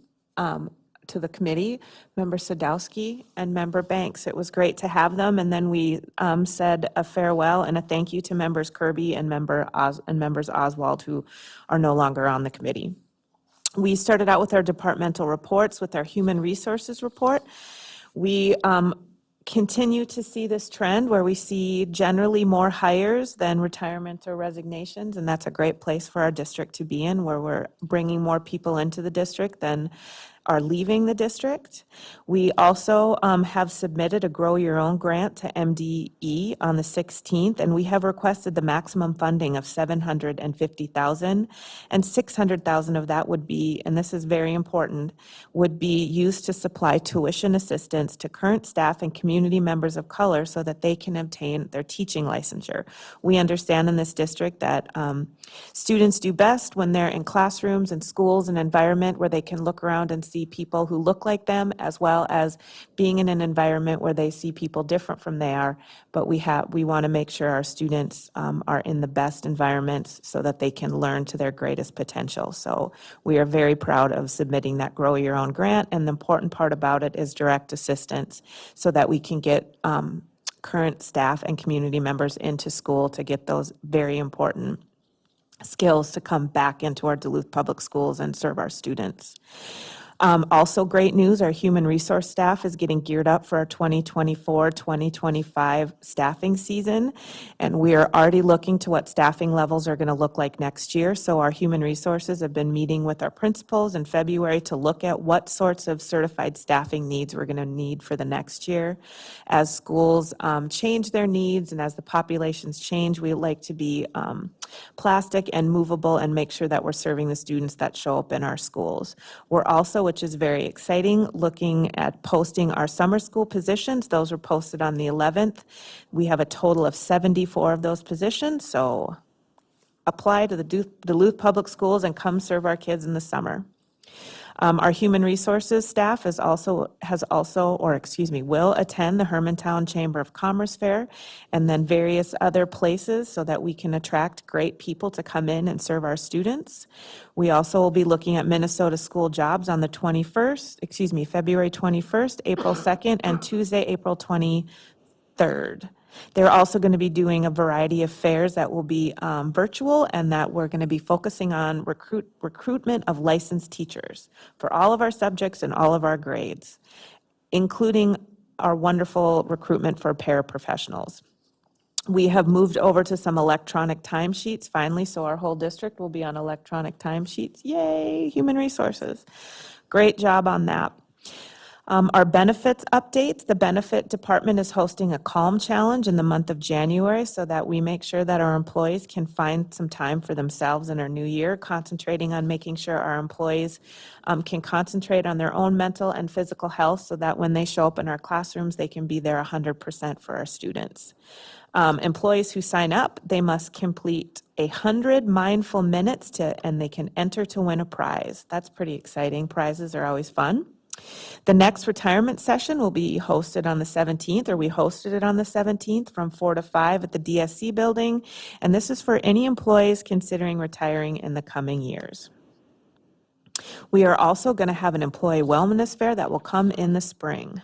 to the committee, Member Sadowski and Member Banks. It was great to have them, and then we said a farewell and a thank you to Members Kirby and Members Oswald, who are no longer on the committee. We started out with our departmental reports with our Human Resources report. We continue to see this trend where we see generally more hires than retirements or resignations, and that's a great place for our district to be in, where we're bringing more people into the district than are leaving the district. We also have submitted a Grow Your Own grant to MDE on the 16th, and we have requested the maximum funding of $750,000, and $600,000 of that would be, and this is very important, would be used to supply tuition assistance to current staff and community members of color so that they can obtain their teaching licensure. We understand in this district that students do best when they're in classrooms and schools and environment where they can look around and see people who look like them, as well as being in an environment where they see people different from they are. But we want to make sure our students are in the best environments so that they can learn to their greatest potential. So we are very proud of submitting that Grow Your Own grant, and the important part about it is direct assistance so that we can get current staff and community members into school to get those very important skills to come back into our Duluth Public Schools and serve our students. Also great news, our human resource staff is getting geared up for our 2024-2025 staffing season, and we are already looking to what staffing levels are going to look like next year. So our human resources have been meeting with our principals in February to look at what sorts of certified staffing needs we're going to need for the next year. As schools change their needs and as the populations change, we like to be plastic and movable and make sure that we're serving the students that show up in our schools. We're also, which is very exciting, looking at posting our summer school positions. Those were posted on the 11th. We have a total of 74 of those positions, so apply to the Duluth Public Schools and come serve our kids in the summer. Our human resources staff will attend the Hermantown Chamber of Commerce Fair and then various other places so that we can attract great people to come in and serve our students. We also will be looking at Minnesota school jobs on the February 21st, April 2nd, and Tuesday, April 23rd. They're also going to be doing a variety of fairs that will be virtual and that we're going to be focusing on recruitment of licensed teachers for all of our subjects and all of our grades, including our wonderful recruitment for paraprofessionals. We have moved over to some electronic timesheets finally, so our whole district will be on electronic timesheets. Yay, human resources. Great job on that. Our benefits updates, the benefit department is hosting a Calm Challenge in the month of January so that we make sure that our employees can find some time for themselves in our new year, concentrating on making sure our employees can concentrate on their own mental and physical health so that when they show up in our classrooms, they can be there 100% for our students. Employees who sign up, they must complete 100 mindful minutes and they can enter to win a prize. That's pretty exciting. Prizes are always fun. The next retirement session will be hosted on the 17th, or we hosted it on the 17th from 4 to 5 at the DSC building, and this is for any employees considering retiring in the coming years. We are also going to have an employee wellness fair that will come in the spring.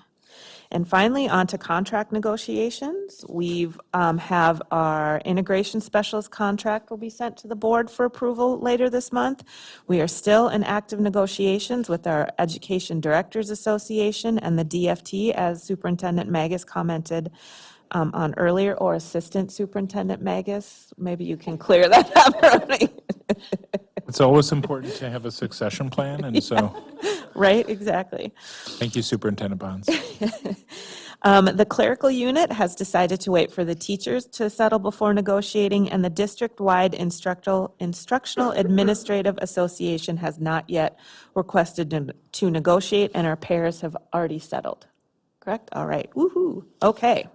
And finally, on to contract negotiations. We have our integration specialist contract will be sent to the board for approval later this month. We are still in active negotiations with our Education Directors Association and the DFT, as Superintendent Magus commented on earlier, or Assistant Superintendent Magus. Maybe you can clear that up for me. It's always important to have a succession plan, and so. Right, exactly. Thank you, Superintendent Bonds. The clerical unit has decided to wait for the teachers to settle before negotiating, and the district-wide Instructional Administrative Association has not yet requested to negotiate, and our pairs have already settled. Correct? All right. Woohoo. Okay.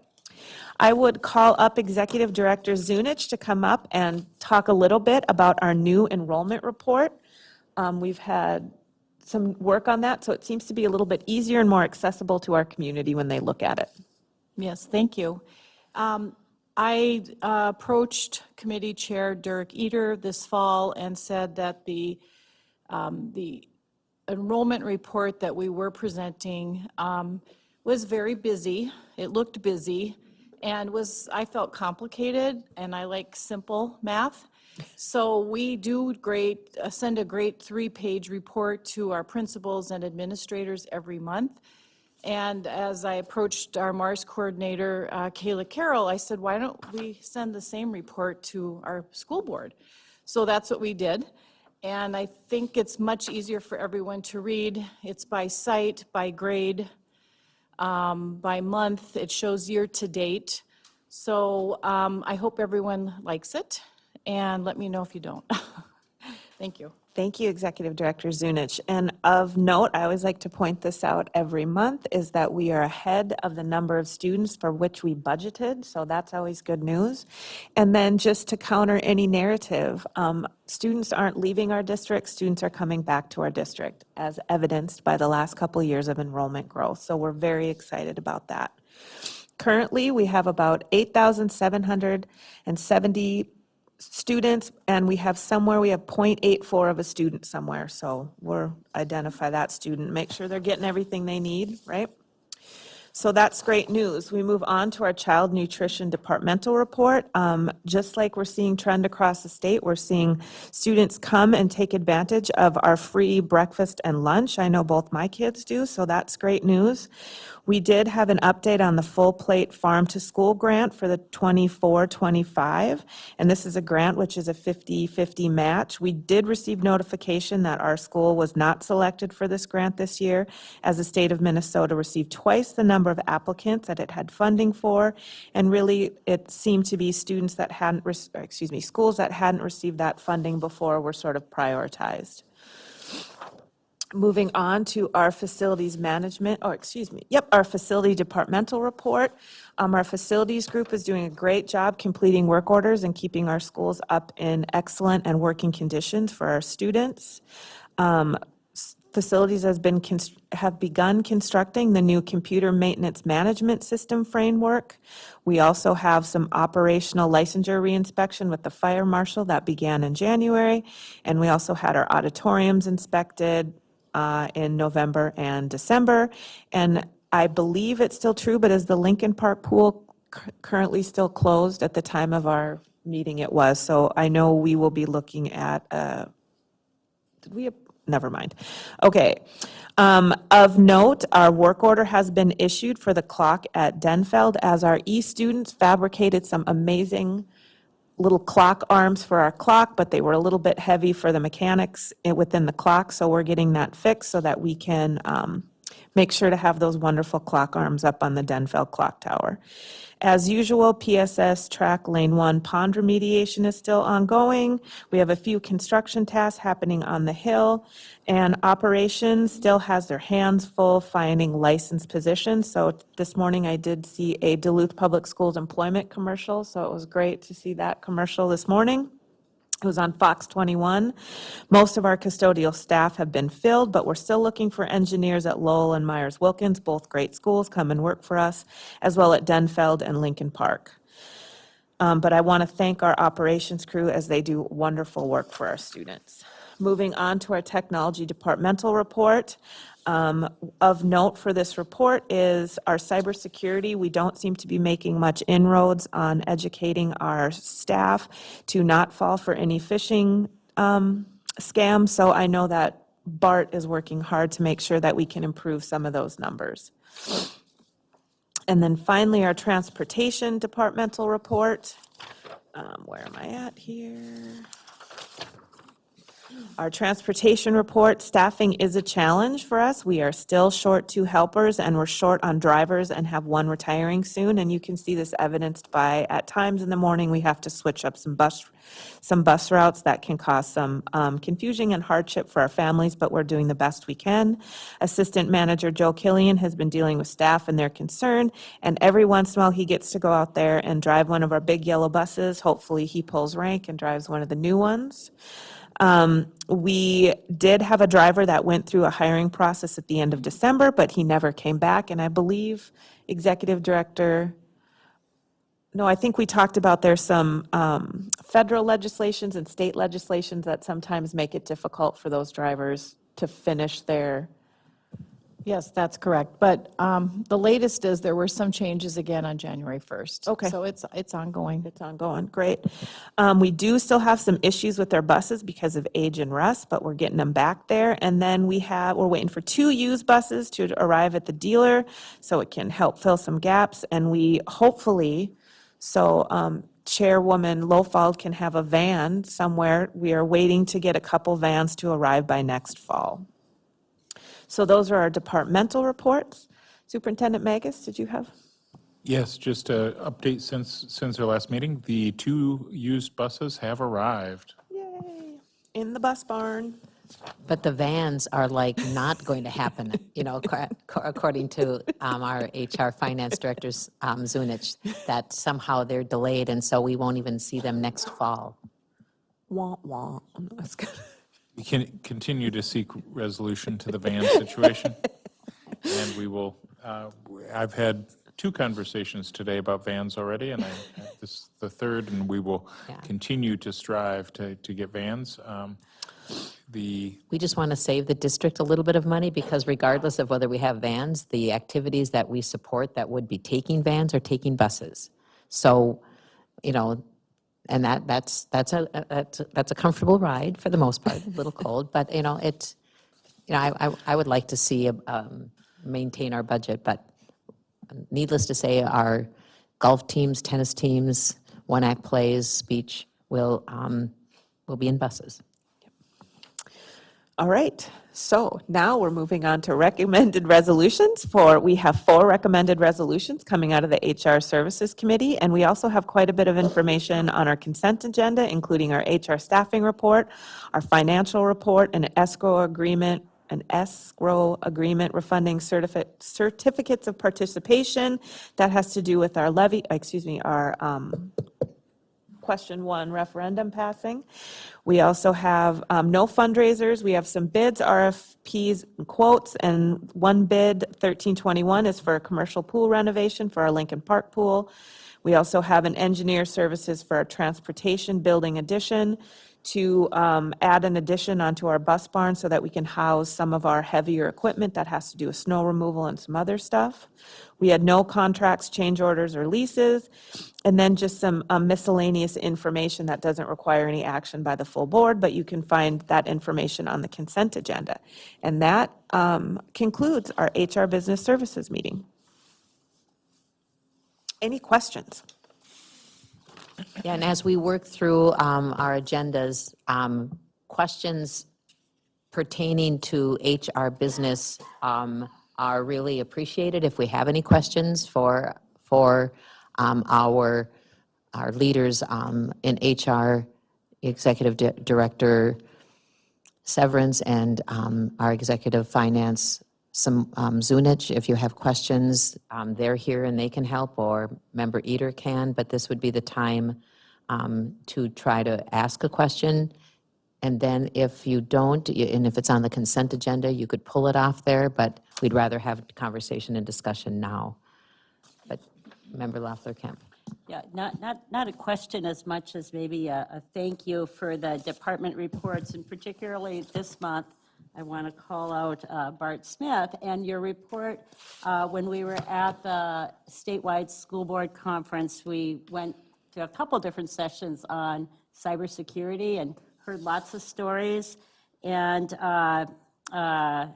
I would call up Executive Director Zunich to come up and talk a little bit about our new enrollment report. We've had some work on that, so it seems to be a little bit easier and more accessible to our community when they look at it. Yes, thank you. I approached Committee Chair Dirk Eater this fall and said that the enrollment report that we were presenting was very busy. It looked busy and I felt complicated, and I like simple math. So we do send a great 3-page report to our principals and administrators every month. And as I approached our Mars coordinator, Kayla Carroll, I said, why don't we send the same report to our school board? So that's what we did. And I think it's much easier for everyone to read. It's by site, by grade, by month. It shows year to date. So I hope everyone likes it, and let me know if you don't. Thank you. Thank you, Executive Director Zunich. And of note, I always like to point this out every month, is that we are ahead of the number of students for which we budgeted, so that's always good news. And then just to counter any narrative, students aren't leaving our district, students are coming back to our district, as evidenced by the last couple of years of enrollment growth. So we're very excited about that. Currently, we have about 8,770 students, and we have 0.84 of a student somewhere. So we'll identify that student, make sure they're getting everything they need, right? So that's great news. We move on to our child nutrition departmental report. Just like we're seeing trend across the state, we're seeing students come and take advantage of our free breakfast and lunch. I know both my kids do, so that's great news. We did have an update on the full plate farm to school grant for the 24-25, and this is a grant which is a 50-50 match. We did receive notification that our school was not selected for this grant this year, as the state of Minnesota received twice the number of applicants that it had funding for, and really it seemed to be students that hadn't, schools that hadn't received that funding before were sort of prioritized. Moving on to our facilities management, our facility departmental report. Our facilities group is doing a great job completing work orders and keeping our schools up in excellent and working conditions for our students. Facilities have begun constructing the new computer maintenance management system framework. We also have some operational licensure reinspection with the fire marshal that began in January, and we also had our auditoriums inspected in November and December. And I believe it's still true, but is the Lincoln Park pool currently still closed? At the time of our meeting it was, so I know we will be looking at, never mind. Okay. Of note, our work order has been issued for the clock at Denfeld, as our students fabricated some amazing little clock arms for our clock, but they were a little bit heavy for the mechanics within the clock, so we're getting that fixed so that we can make sure to have those wonderful clock arms up on the Denfeld clock tower. As usual, PSS track lane 1 pond remediation is still ongoing. We have a few construction tasks happening on the hill, and operations still has their hands full finding licensed positions. So this morning I did see a Duluth Public Schools employment commercial, so it was great to see that commercial this morning. It was on Fox 21. Most of our custodial staff have been filled, but we're still looking for engineers at Lowell and Myers-Wilkins, both great schools, come and work for us, as well at Denfeld and Lincoln Park. But I want to thank our operations crew as they do wonderful work for our students. Moving on to our technology departmental report. Of note for this report is our cybersecurity. We don't seem to be making much inroads on educating our staff to not fall for any phishing scams, so I know that Bart is working hard to make sure that we can improve some of those numbers. And then finally, our transportation departmental report. Where am I at here? Our transportation report, staffing is a challenge for us. We are still short 2 helpers, and we're short on drivers and have 1 retiring soon. And you can see this evidenced by, at times in the morning, we have to switch up some bus routes that can cause some confusion and hardship for our families, but we're doing the best we can. Assistant Manager Joe Killian has been dealing with staff and their concern, and every once in a while he gets to go out there and drive one of our big yellow buses. Hopefully he pulls rank and drives one of the new ones. We did have a driver that went through a hiring process at the end of December, but he never came back, and I believe Executive Director, no, I think we talked about there's some federal legislations and state legislations that sometimes make it difficult for those drivers to finish their. Yes, that's correct. But the latest is there were some changes again on January 1st. Okay. So it's ongoing. It's ongoing, great. We do still have some issues with our buses because of age and rust, but we're getting them back there. And then we're waiting for 2 used buses to arrive at the dealer so it can help fill some gaps. And we hopefully, Chairwoman Lofald can have a van somewhere. We are waiting to get a couple vans to arrive by next fall. So those are our departmental reports. Superintendent Magus, did you have? Yes, just an update since our last meeting. The 2 used buses have arrived. Yay, in the bus barn. But the vans are like not going to happen, you know, according to our HR finance director's Zunich, that somehow they're delayed, and so we won't even see them next fall. Wah, wah. That's good. We can continue to seek resolution to the van situation. And we will, I've had 2 conversations today about vans already, and this is the 3rd, and we will continue to strive to get vans. We just want to save the district a little bit of money, because regardless of whether we have vans, the activities that we support that would be taking vans are taking buses. So, you know, and that's a comfortable ride for the most part, a little cold, but, you know, it's, you know, I would like to see maintain our budget, but needless to say, our golf teams, tennis teams, one-act plays, speech will be in buses. All right, so now we're moving on to recommended resolutions. We have 4 recommended resolutions coming out of the HR Services Committee, and we also have quite a bit of information on our consent agenda, including our HR staffing report, our financial report, an escrow agreement refunding certificates of participation that has to do with our our question 1 referendum passing. We also have no fundraisers. We have some bids, RFPs, and quotes, and one bid, 1321, is for a commercial pool renovation for our Lincoln Park pool. We also have an engineer services for our transportation building addition to add an addition onto our bus barn so that we can house some of our heavier equipment that has to do with snow removal and some other stuff. We had no contracts, change orders, or leases, and then just some miscellaneous information that doesn't require any action by the full board, but you can find that information on the consent agenda. And that concludes our HR Business Services meeting. Any questions? Yeah, and as we work through our agendas, questions pertaining to HR business are really appreciated. If we have any questions for our leaders in HR, Executive Director Severance, and our Executive Finance, Zunich, if you have questions, they're here and they can help, or Member Eater can, but this would be the time to try to ask a question. And then if you don't, and if it's on the consent agenda, you could pull it off there, but we'd rather have conversation and discussion now. But Member Loeffler-Kemp. Yeah, not a question as much as maybe a thank you for the department reports, and particularly this month, I want to call out Bart Smith and your report. When we were at the statewide school board conference, we went to a couple different sessions on cybersecurity and heard lots of stories. And why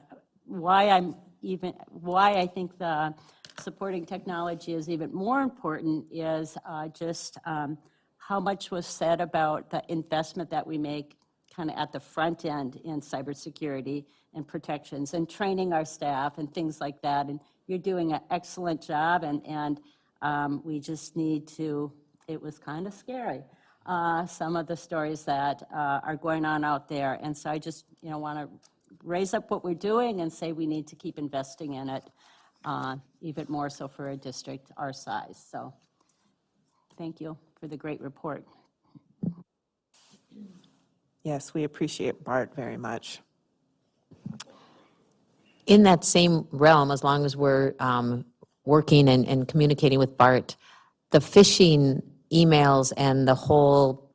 I think the supporting technology is even more important is just how much was said about the investment that we make kind of at the front end in cybersecurity and protections and training our staff and things like that. And you're doing an excellent job, and we just need to, it was kind of scary, some of the stories that are going on out there. And so I just, want to raise up what we're doing and say we need to keep investing in it, even more so for a district our size. So thank you for the great report. Yes, we appreciate Bart very much. In that same realm, as long as we're working and communicating with Bart, the phishing emails and the whole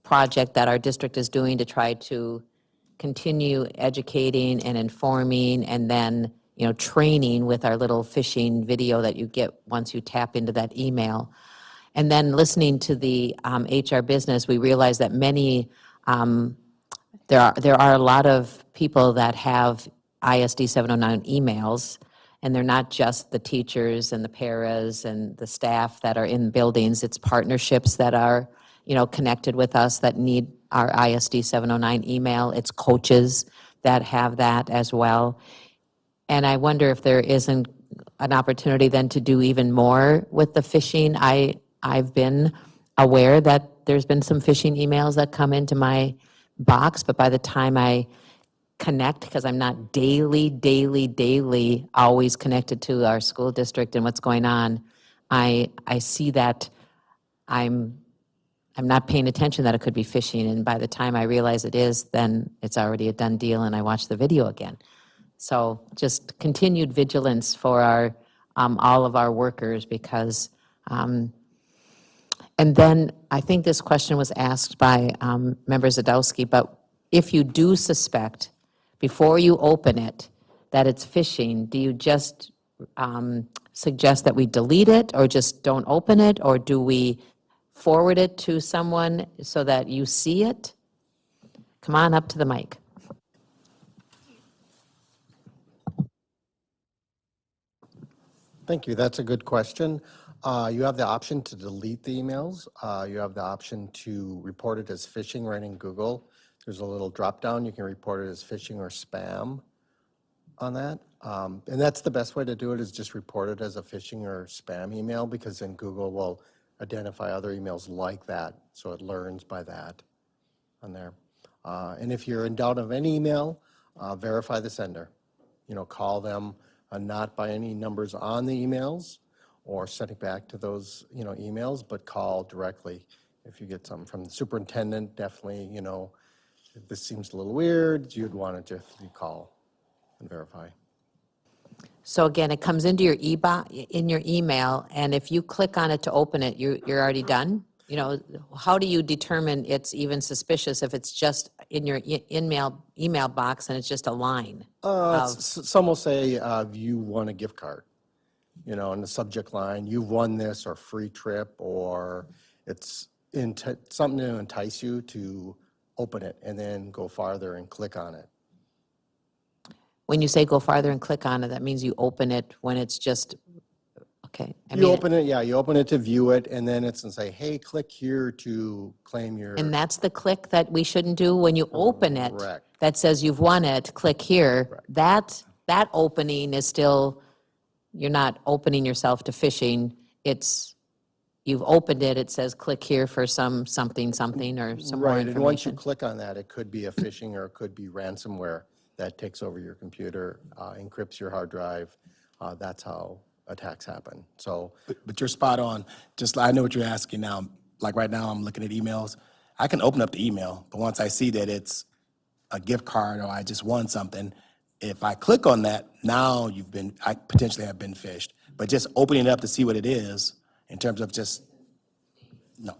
project that our district is doing to try to continue educating and informing, and then training with our little phishing video that you get once you tap into that email. And then listening to the HR business, we realize that many, there are a lot of people that have ISD 709 emails, And they're not just the teachers and the paras and the staff that are in buildings. It's partnerships that are, connected with us that need our ISD 709 email. It's coaches that have that as well. And I wonder if there isn't an opportunity then to do even more with the phishing. I've been aware that there's been some phishing emails that come into my box, but by the time I connect, because I'm not daily always connected to our school district and what's going on, I see that I'm not paying attention that it could be phishing, and by the time I realize it is, then it's already a done deal and I watch the video again. So just continued vigilance for our, all of our workers, because, and then I think this question was asked by Member Zadowski, but if you do suspect, before you open it, that it's phishing, do you just suggest that we delete it, or just don't open it, or do we forward it to someone so that you see it? Come on up to the mic. Thank you. That's a good question. You have the option to delete the emails. You have the option to report it as phishing right in Google. There's a little drop down. You can report it as phishing or spam on that. And that's the best way to do it, is just report it as a phishing or spam email, because then Google will identify other emails like that. So it learns by that on there. And if you're in doubt of any email, verify the sender. Call them, not by any numbers on the emails or send it back to those, emails, but call directly. If you get something from the superintendent, definitely, if this seems a little weird, you'd want to just call and verify. So again, it comes into your in your email, and if you click on it to open it, you're already done? How do you determine it's even suspicious if it's just in your email box and it's just a line? Some will say, you won a gift card, in the subject line, you've won this, or free trip, or it's something to entice you to open it and then go farther and click on it. When you say go farther and click on it, that means you open it when it's just, okay. You open it to view it, and then it's and say, hey, click here to claim your. And that's the click that we shouldn't do when you open it. Correct. That says you've won it, click here. Correct. That opening is still, you're not opening yourself to phishing. You've opened it, it says click here for something, or some more information. Right, and once you click on that, it could be a phishing or it could be ransomware that takes over your computer, encrypts your hard drive. That's how attacks happen. So, But you're spot on. I know what you're asking now. Like right now, I'm looking at emails. I can open up the email, but once I see that it's a gift card or I just won something, if I click on that, now I potentially have been phished. But just opening it up to see what it is, in terms of no.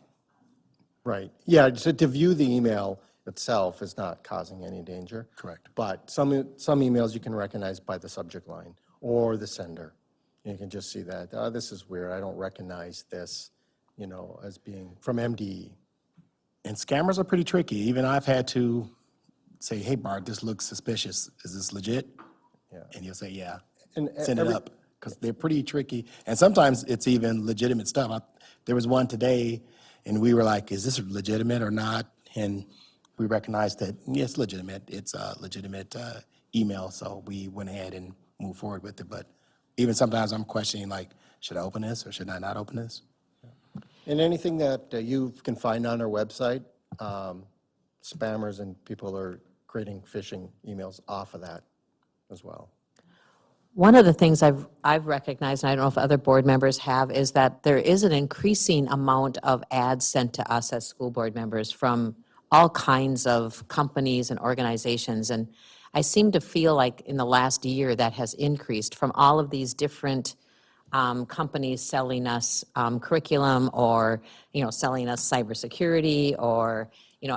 right, yeah, to view the email itself is not causing any danger. Correct. But some emails you can recognize by the subject line or the sender. You can just see that, this is weird, I don't recognize this, as being from MDE. And scammers are pretty tricky. Even I've had to say, hey, Bart, this looks suspicious. Is this legit? Yeah. And you'll say, yeah, And send it up, because they're pretty tricky. And sometimes it's even legitimate stuff. There was one today, and we were like, is this legitimate or not? And we recognized that, yes, legitimate. It's a legitimate email, so we went ahead and moved forward with it. But even sometimes I'm questioning, like, should I open this or should I not open this? And anything that you can find on our website, spammers and people are creating phishing emails off of that as well. One of the things I've recognized, and I don't know if other board members have, is that there is an increasing amount of ads sent to us as school board members from all kinds of companies and organizations. And I seem to feel like in the last year that has increased from all of these different companies selling us curriculum, or, selling us cybersecurity, or,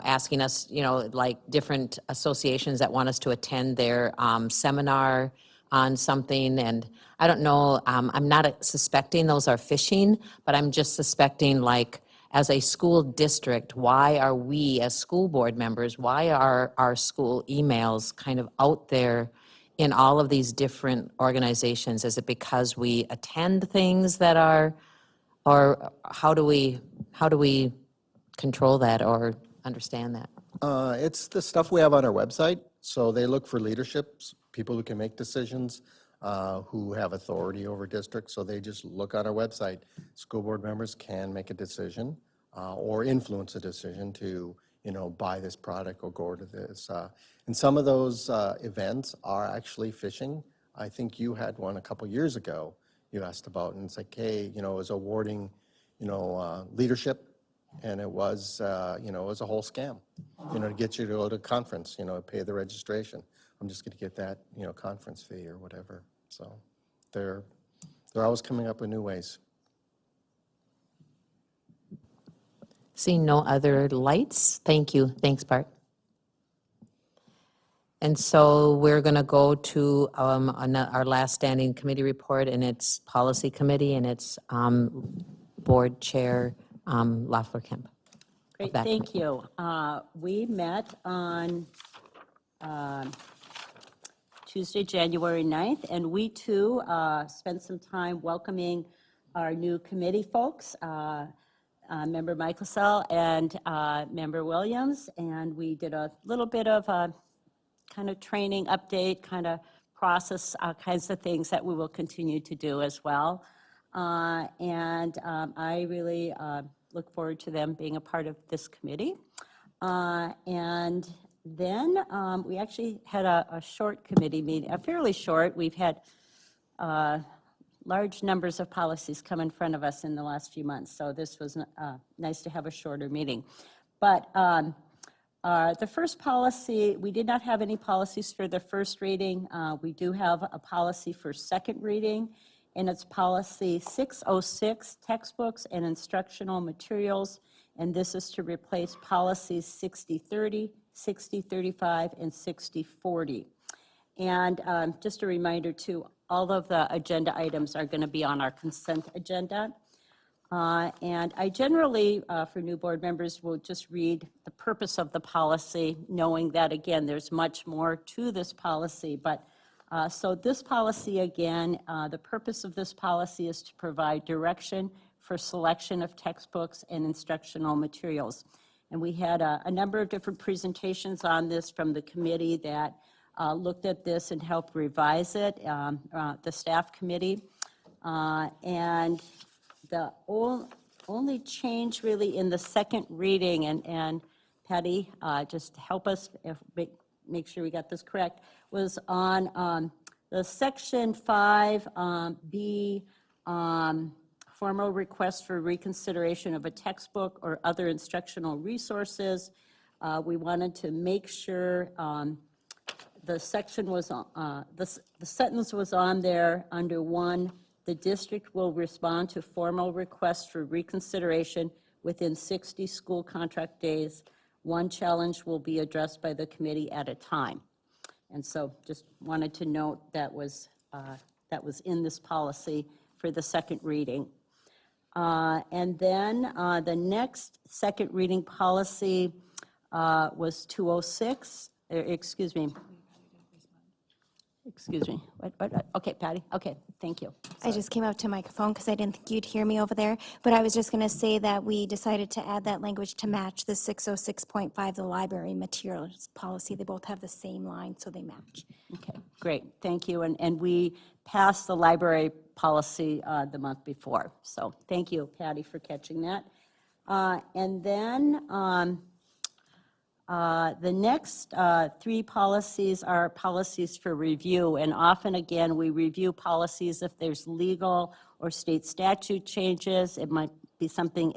asking us, like different associations that want us to attend their seminar on something. And I don't know, I'm not suspecting those are phishing, but I'm just suspecting, like, as a school district, why are we as school board members, why are our school emails kind of out there in all of these different organizations? Is it because we attend things that are, or how do we control that or understand that? It's the stuff we have on our website. So they look for leaderships, people who can make decisions, who have authority over districts. So they just look on our website. School board members can make a decision or influence a decision to, buy this product or go to this. And some of those events are actually fishing. I think you had one a couple years ago you asked about, and it's like, hey, it was awarding, leadership. And it was, it was a whole scam, to get you to go to a conference, pay the registration. I'm just going to get that, conference fee or whatever. So they're always coming up with new ways. Seeing no other lights, thank you. Thanks, Bart. And so we're going to go to our last standing committee report, and it's Policy Committee, and it's Board Chair Loeffler Kemp. Great, thank you. We met on Tuesday, January 9th, and we too spent some time welcoming our new committee folks, Member Michaelsell and Member Williams, and we did a little bit of a kind of training update, kind of process kinds of things that we will continue to do as well. And I really look forward to them being a part of this committee. And then we actually had a short committee meeting, a fairly short. We've had large numbers of policies come in front of us in the last few months, so this was nice to have a shorter meeting. But the first policy, we did not have any policies for the first reading. We do have a policy for second reading, and it's policy 606, textbooks and instructional materials, and this is to replace policies 6030, 6035, and 6040. And just a reminder too, all of the agenda items are going to be on our consent agenda. And I generally, for new board members, will just read the purpose of the policy, knowing that, again, there's much more to this policy. But so this policy, again, the purpose of this policy is to provide direction for selection of textbooks and instructional materials. And we had a number of different presentations on this from the committee that looked at this and helped revise it, the staff committee. And the only change really in the second reading, and Patty, just help us make sure we got this correct, was on the section 5B, formal request for reconsideration of a textbook or other instructional resources. We wanted to make sure the section was, the sentence was on there under 1, the district will respond to formal requests for reconsideration within 60 school contract days. One challenge will be addressed by the committee at a time. And so just wanted to note that was in this policy for the second reading. And then the next second reading policy was 206, excuse me. What? Okay, Patty, okay, thank you. I just came up to microphone because I didn't think you'd hear me over there, but I was just going to say that we decided to add that language to match the 606.5, the library materials policy. They both have the same line, so they match. Okay, great, thank you. And we passed the library policy the month before, so thank you, Patty, for catching that. And then the next 3 policies are policies for review, and often, again, we review policies if there's legal or state statute changes. It might be something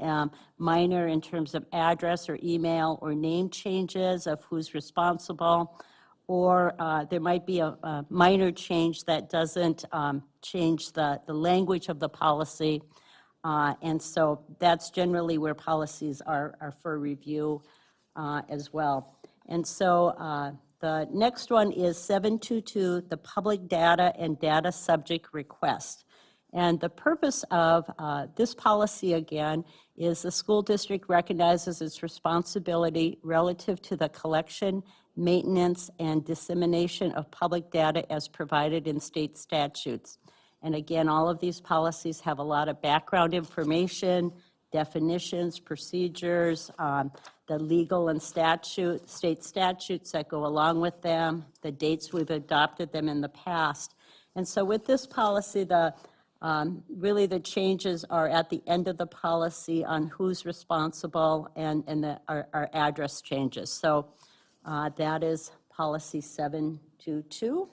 minor in terms of address or email or name changes of who's responsible, or there might be a minor change that doesn't change the language of the policy, and so that's generally where policies are for review. As well. And so the next one is 722, the public data and data subject request. And the purpose of this policy, again, is the school district recognizes its responsibility relative to the collection, maintenance, and dissemination of public data as provided in state statutes. And again, all of these policies have a lot of background information, definitions, procedures, the legal and state statutes that go along with them, the dates we've adopted them in the past. And so with this policy, really the changes are at the end of the policy on who's responsible and our address changes. So that is policy 722.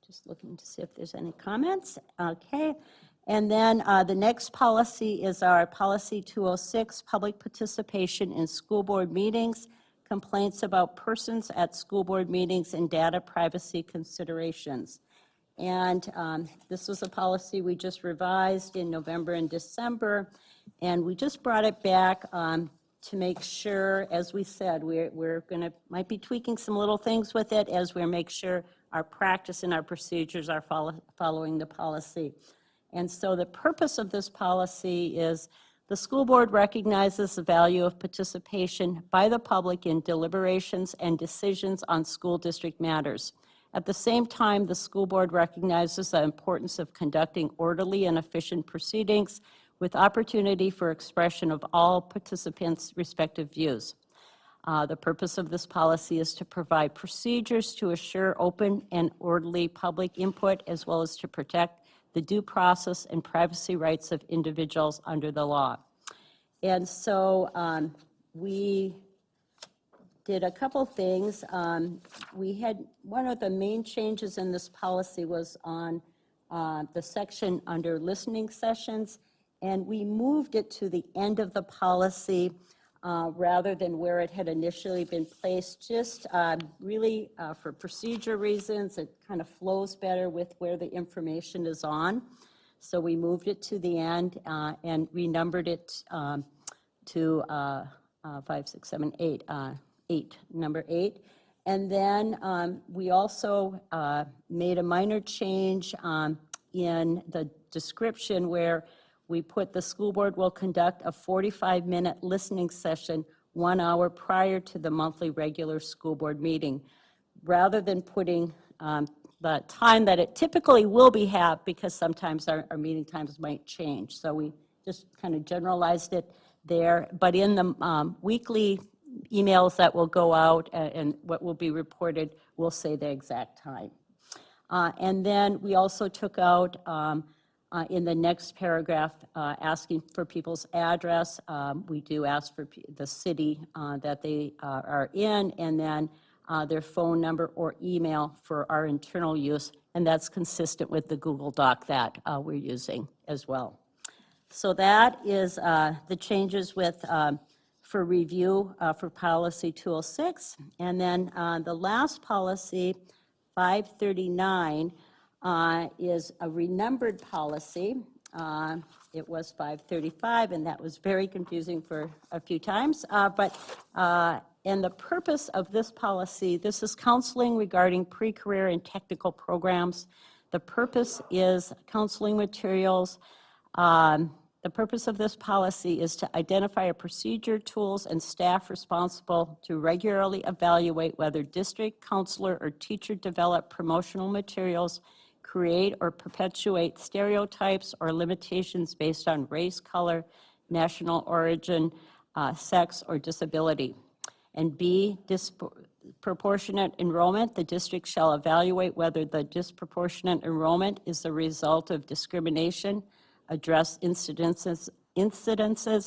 Just looking to see if there's any comments. Okay. And then the next policy is our policy 206, public participation in school board meetings, complaints about persons at school board meetings, and data privacy considerations. And this was a policy we just revised in November and December, and we just brought it back to make sure, as we said, might be tweaking some little things with it as we make sure our practice and our procedures are following the policy. And so the purpose of this policy is the school board recognizes the value of participation by the public in deliberations and decisions on school district matters. At the same time, the school board recognizes the importance of conducting orderly and efficient proceedings with opportunity for expression of all participants' respective views. The purpose of this policy is to provide procedures to assure open and orderly public input, as well as to protect the due process and privacy rights of individuals under the law. And so we did a couple things. We had, one of the main changes in this policy was on the section under listening sessions, and we moved it to the end of the policy rather than where it had initially been placed, just really for procedure reasons. It kind of flows better with where the information is on. So we moved it to the end and renumbered it to 5, 6, 7, 8, 8, number 8. And then we also made a minor change in the description where we put the school board will conduct a 45-minute listening session 1 hour prior to the monthly regular school board meeting, rather than putting the time that it typically will be had, because sometimes our meeting times might change. So we just kind of generalized it there. But in the weekly emails that will go out and what will be reported, we'll say the exact time. And then we also took out in the next paragraph, asking for people's address. We do ask for the city that they are in, and then their phone number or email for our internal use, and that's consistent with the Google Doc that we're using as well. So that is the changes with for review for policy 206. And then the last policy, 539, is a renumbered policy. It was 535, and that was very confusing for a few times. And the purpose of this policy, this is counseling regarding pre-career and technical programs. The purpose is counseling materials. The purpose of this policy is to identify a procedure, tools, and staff responsible to regularly evaluate whether district, counselor, or teacher develop promotional materials, create or perpetuate stereotypes or limitations based on race, color, national origin, sex, or disability. And B, disproportionate enrollment. The district shall evaluate whether the disproportionate enrollment is the result of discrimination, address incidences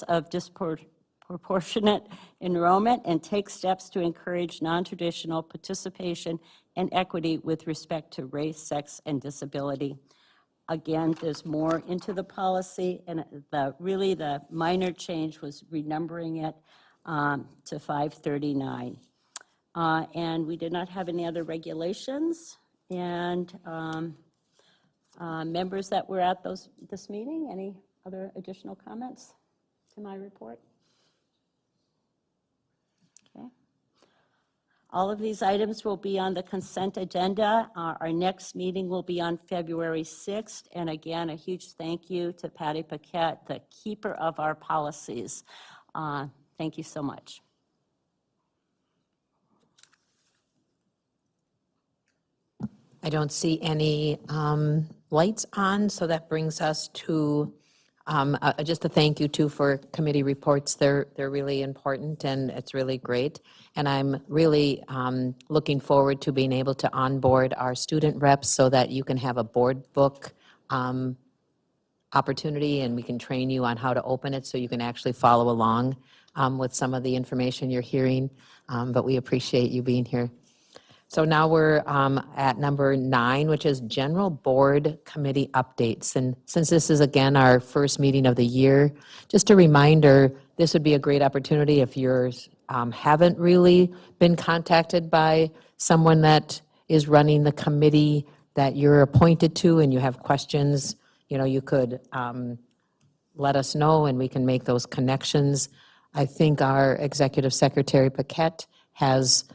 of disproportionate enrollment, and take steps to encourage non-traditional participation and equity with respect to race, sex, and disability. Again, there's more into the policy, and really the minor change was renumbering it to 539. And we did not have any other regulations. And members that were at this meeting, any other additional comments to my report? Okay. All of these items will be on the consent agenda. Our next meeting will be on February 6th. And again, a huge thank you to Patty Paquette, the keeper of our policies. Thank you so much. I don't see any lights on, so that brings us to just a thank you too for committee reports. They're really important and it's really great. And I'm really looking forward to being able to onboard our student reps so that you can have a board book opportunity and we can train you on how to open it so you can actually follow along with some of the information you're hearing. But we appreciate you being here. So now we're at number 9, which is general board committee updates. And since this is again our first meeting of the year, just a reminder, this would be a great opportunity if you haven't really been contacted by someone that is running the committee that you're appointed to and you have questions, you could let us know and we can make those connections. I think our Executive Secretary Paquette has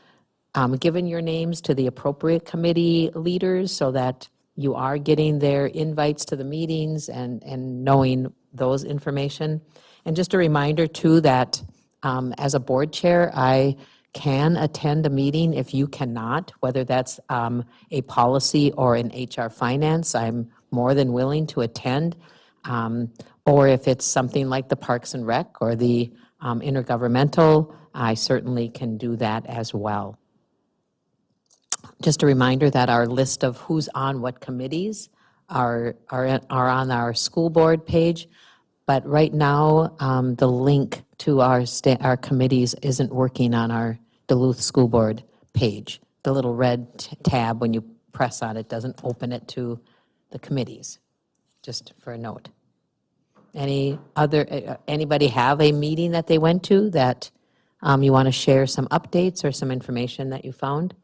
given your names to the appropriate committee leaders so that you are getting their invites to the meetings and knowing those information. And just a reminder too that as a board chair, I can attend a meeting if you cannot, whether that's a policy or an HR finance, I'm more than willing to attend. Or if it's something like the Parks and Rec or the intergovernmental, I certainly can do that as well. Just a reminder that our list of who's on what committees are on our school board page. But right now, the link to our committees isn't working on our Duluth School Board page. The little red tab, when you press on it, doesn't open it to the committees, just for a note. Anybody have a meeting that they went to that you want to share some updates or some information that you found?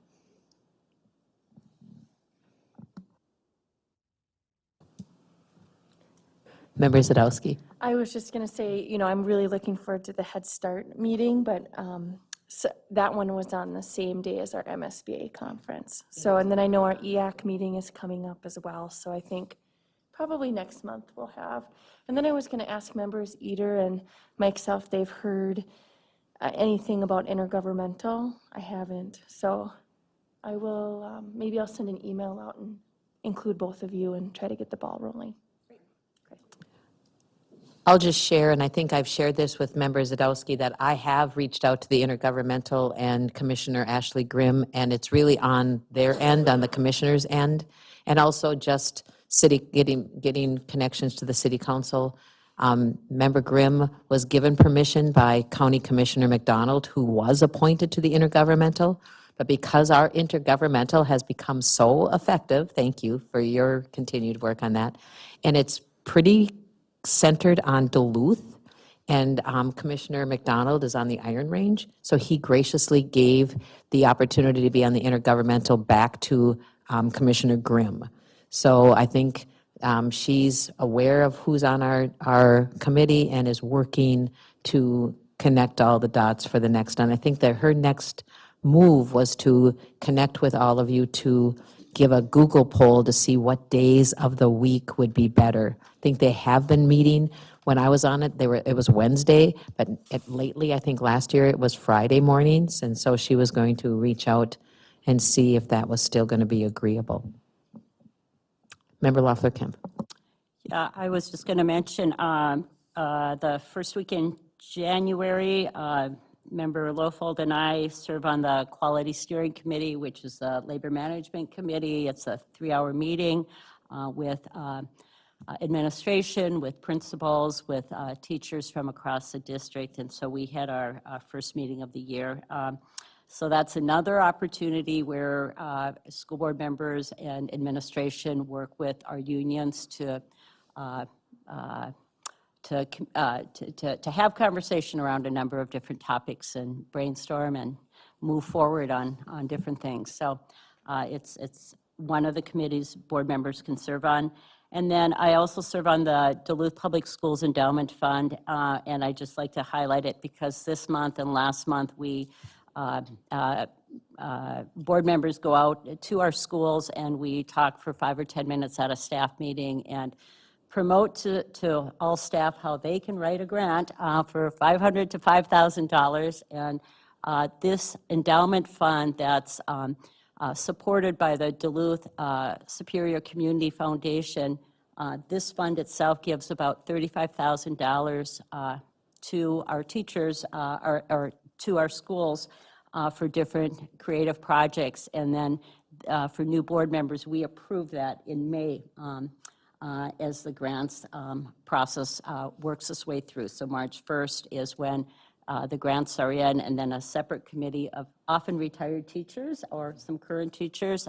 Member Zadowski. I was just going to say, I'm really looking forward to the Head Start meeting, but so that one was on the same day as our MSBA conference. So, and then I know our EAC meeting is coming up as well. So I think probably next month we'll have. And then I was going to ask members Eder and myself if they've heard anything about intergovernmental. I haven't. So I will, maybe I'll send an email out and include both of you and try to get the ball rolling. I'll just share, and I think I've shared this with Member Zadowski, that I have reached out to the intergovernmental and Commissioner Ashley Grimm, and it's really on their end, on the commissioner's end, and also just getting connections to the city council. Member Grimm was given permission by County Commissioner McDonald, who was appointed to the intergovernmental, but because our intergovernmental has become so effective, thank you for your continued work on that, and it's pretty centered on Duluth, and Commissioner McDonald is on the Iron Range, so he graciously gave the opportunity to be on the intergovernmental back to Commissioner Grimm. So I think she's aware of who's on our committee and is working to connect all the dots for the next. And I think that her next move was to connect with all of you to give a Google poll to see what days of the week would be better. I think they have been meeting. When I was on it, it was Wednesday, but lately, I think last year, it was Friday mornings, and so she was going to reach out and see if that was still going to be agreeable. Member Loeffler-Kemp. Yeah, I was just going to mention the first week in January, Member Lofold and I serve on the Quality Steering Committee, which is the Labor Management Committee. It's a 3-hour meeting with administration, with principals, with teachers from across the district. And so we had our first meeting of the year. So that's another opportunity where school board members and administration work with our unions to have conversation around a number of different topics and brainstorm and move forward on different things. So it's one of the committees board members can serve on. And then I also serve on the Duluth Public Schools Endowment Fund, and I just like to highlight it because this month and last month we board members go out to our schools and we talk for 5 or 10 minutes at a staff meeting and promote to all staff how they can write a grant for $500 to $5,000. And this endowment fund that's supported by the Duluth Superior Community Foundation. This fund itself gives about $35,000 to our teachers or to our schools for different creative projects. And then for new board members, we approved that in May as the grants process works its way through. So March 1st is when the grants are in, and then a separate committee of often retired teachers or some current teachers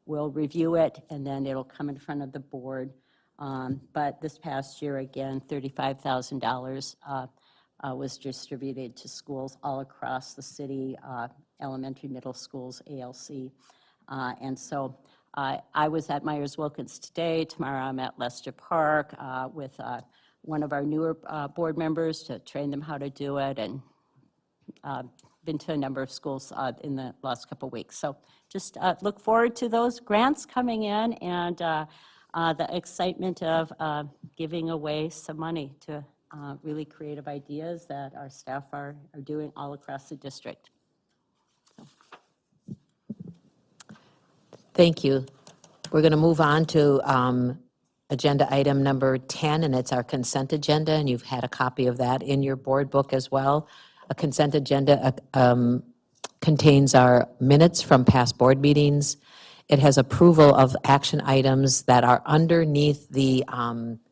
will review it, and then it'll come in front of the board. But this past year, again, $35,000 was distributed to schools all across the city, elementary, middle schools, ALC. And so I was at Myers-Wilkins today. Tomorrow I'm at Lester Park with one of our newer board members to train them how to do it, and been to a number of schools in the last couple of weeks. So just look forward to those grants coming in and the excitement of giving away some money to really creative ideas that our staff are doing all across the district. Thank you. We're going to move on to agenda item number 10, and it's our consent agenda, and you've had a copy of that in your board book as well. A consent agenda contains our minutes from past board meetings. It has approval of action items that are underneath the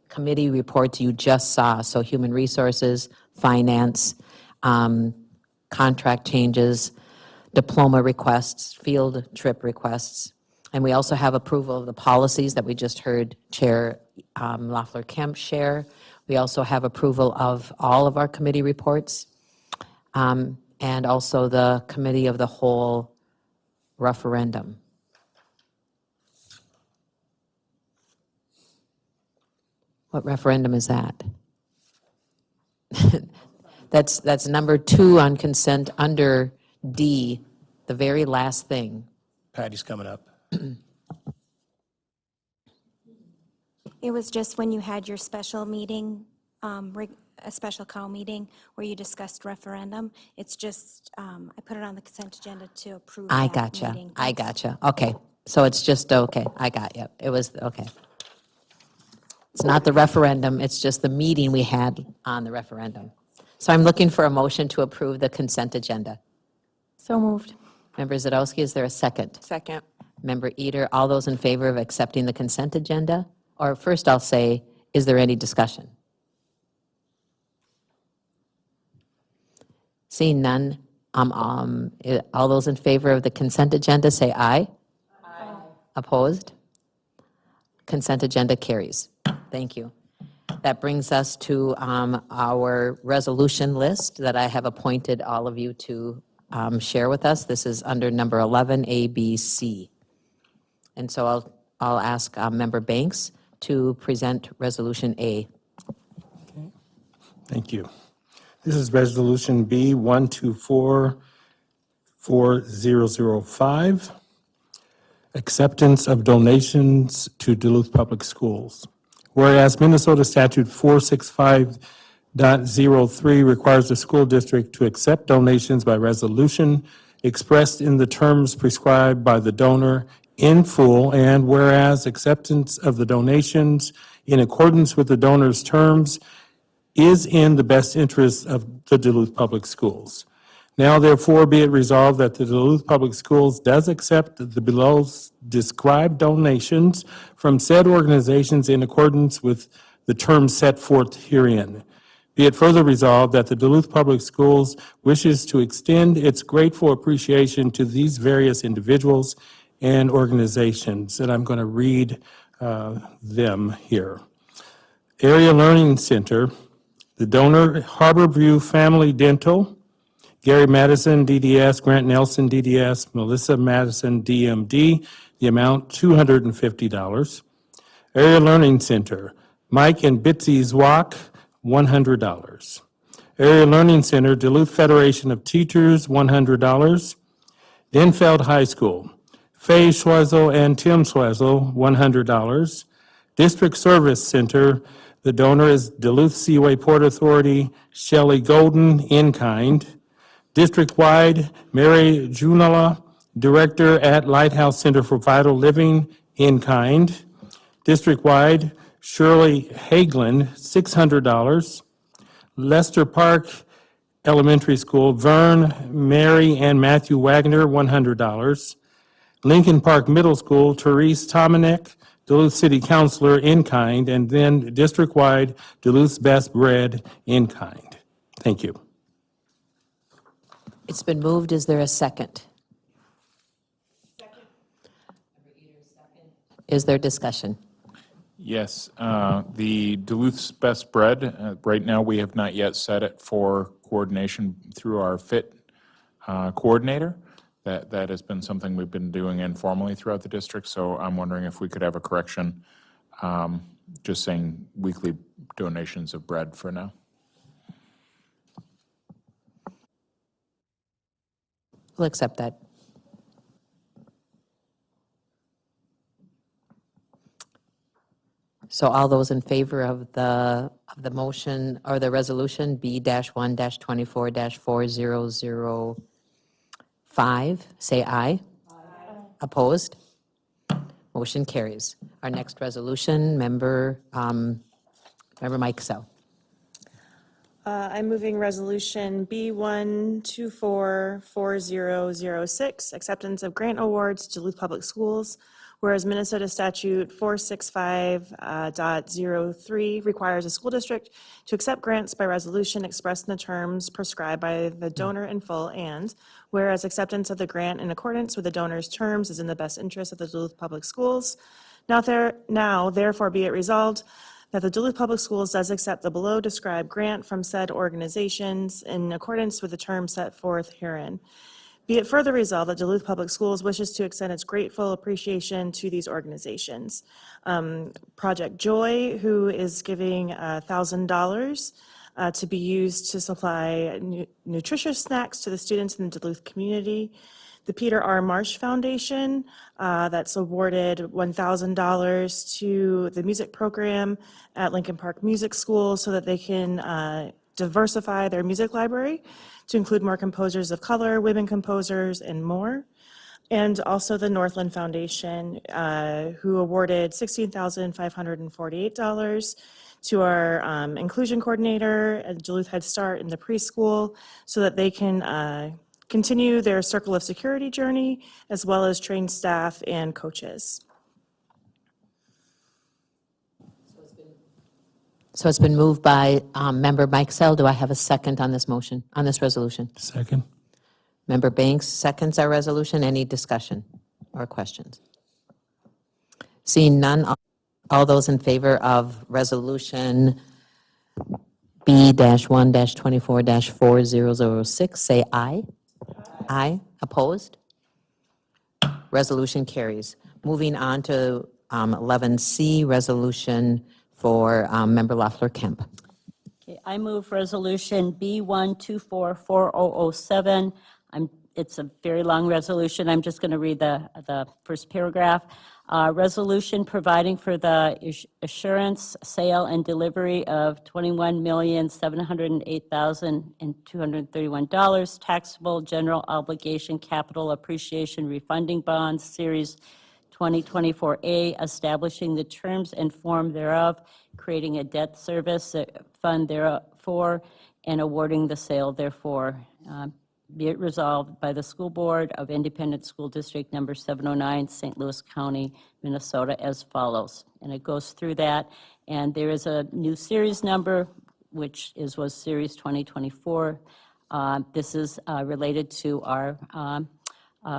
committee reports you just saw, so human resources, finance, contract changes, diploma requests, field trip requests. And we also have approval of the policies that we just heard Chair Loeffler-Kemp share. We also have approval of all of our committee reports, and also the committee of the whole referendum. What referendum is that? That's number 2 on consent under D, the very last thing. Patty's coming up. It was just when you had your special meeting, a special call meeting where you discussed referendum. It's just, I put it on the consent agenda to approve I that gotcha. meeting. I gotcha. Okay. So it's just, okay, I got you. It was, okay. It's not the referendum, it's just the meeting we had on the referendum. So I'm looking for a motion to approve the consent agenda. So moved. Member Zadowski, is there a second? Second. Member Eder, all those in favor of accepting the consent agenda? Or first I'll say, is there any discussion? Seeing none, all those in favor of the consent agenda say aye. Aye. Opposed? Consent agenda carries. Thank you. That brings us to our resolution list that I have appointed all of you to share with us. This is under number 11, A, B, C. And so I'll ask Member Banks to present Resolution A. Okay. Thank you. This is Resolution B 1244005, acceptance of donations to Duluth Public Schools. Whereas Minnesota Statute 465.03 requires the school district to accept donations by resolution expressed in the terms prescribed by the donor in full, and whereas acceptance of the donations in accordance with the donor's terms is in the best interest of the Duluth Public Schools. Now therefore be it resolved that the Duluth Public Schools does accept the below described donations from said organizations in accordance with the terms set forth herein. Be it further resolved that the Duluth Public Schools wishes to extend its grateful appreciation to these various individuals and organizations, and I'm going to read them here. Area Learning Center, the donor Harborview Family Dental, Gary Madison, DDS, Grant Nelson, DDS, Melissa Madison, DMD, the amount $250. Area Learning Center, Mike and Bitsy Zwak, $100. Area Learning Center, Duluth Federation of Teachers, $100. Denfeld High School, Faye Schweisel and Tim Schweisel, $100. District Service Center, the donor is Duluth Seaway Port Authority, Shelley Golden, in kind. District-wide, Mary Junala Director at Lighthouse Center for Vital Living, in kind. District-wide, Shirley Hagelin, $600. Lester Park Elementary School, Vern, Mary, and Matthew Wagner, $100. Lincoln Park Middle School, Therese Tomanek, Duluth City Councilor, in kind, and then district-wide, Duluth's Best Bread, in kind. Thank you. It's been moved. Is there a second? Is there discussion? Yes, the Duluth's Best Bread, right now, we have not yet set it for coordination through our FIT coordinator. That has been something we've been doing informally throughout the district, so I'm wondering if we could have a correction, just saying weekly donations of bread for now. We'll accept that. So all those in favor of the motion or the resolution B-1-24-4005, say aye. Opposed? Motion carries. Our next resolution, member Mike Sell. I'm moving resolution B-1-24-4006, acceptance of grant awards to Duluth Public Schools. Whereas Minnesota Statute 465.03 requires a school district to accept grants by resolution expressed in the terms prescribed by the donor in full, and whereas acceptance of the grant in accordance with the donor's terms is in the best interest of the Duluth Public Schools, now therefore be it resolved that the Duluth Public Schools does accept the below described grant from said organizations in accordance with the terms set forth herein. Be it further resolved that Duluth Public Schools wishes to extend its grateful appreciation to these organizations. Project Joy, who is giving $1,000 to be used to supply nutritious snacks to the students in the Duluth community. The Peter R. Marsh Foundation, that's awarded $1,000 to the music program at Lincoln Park Music School so that they can diversify their music library to include more composers of color, women composers, and more. And also the Northland Foundation, who awarded $16,548 to our inclusion coordinator at Duluth Head Start in the preschool so that they can continue their Circle of Security journey, as well as train staff and coaches. So it's been moved by Member Mike Sell. Do I have a second on this motion, on this resolution? Second. Member Banks seconds our resolution. Any discussion or questions? Seeing none, all those in favor of resolution B-1-24-4006, say aye. Aye. Opposed? Resolution carries. Moving on to 11C, resolution for Member Loeffler Kemp. Okay, I move resolution B-1-24-4007. It's a very long resolution. I'm just going to read the first paragraph. Resolution providing for the assurance, sale, and delivery of $21,708,231 taxable general obligation capital appreciation refunding bonds, Series 2024A, establishing the terms and form thereof, creating a debt service fund therefor, and awarding the sale therefore. Be it resolved by the School Board of Independent School District Number 709, St. Louis County, Minnesota, as follows. And it goes through that. And there is a new series number, which was Series 2024. This is related to our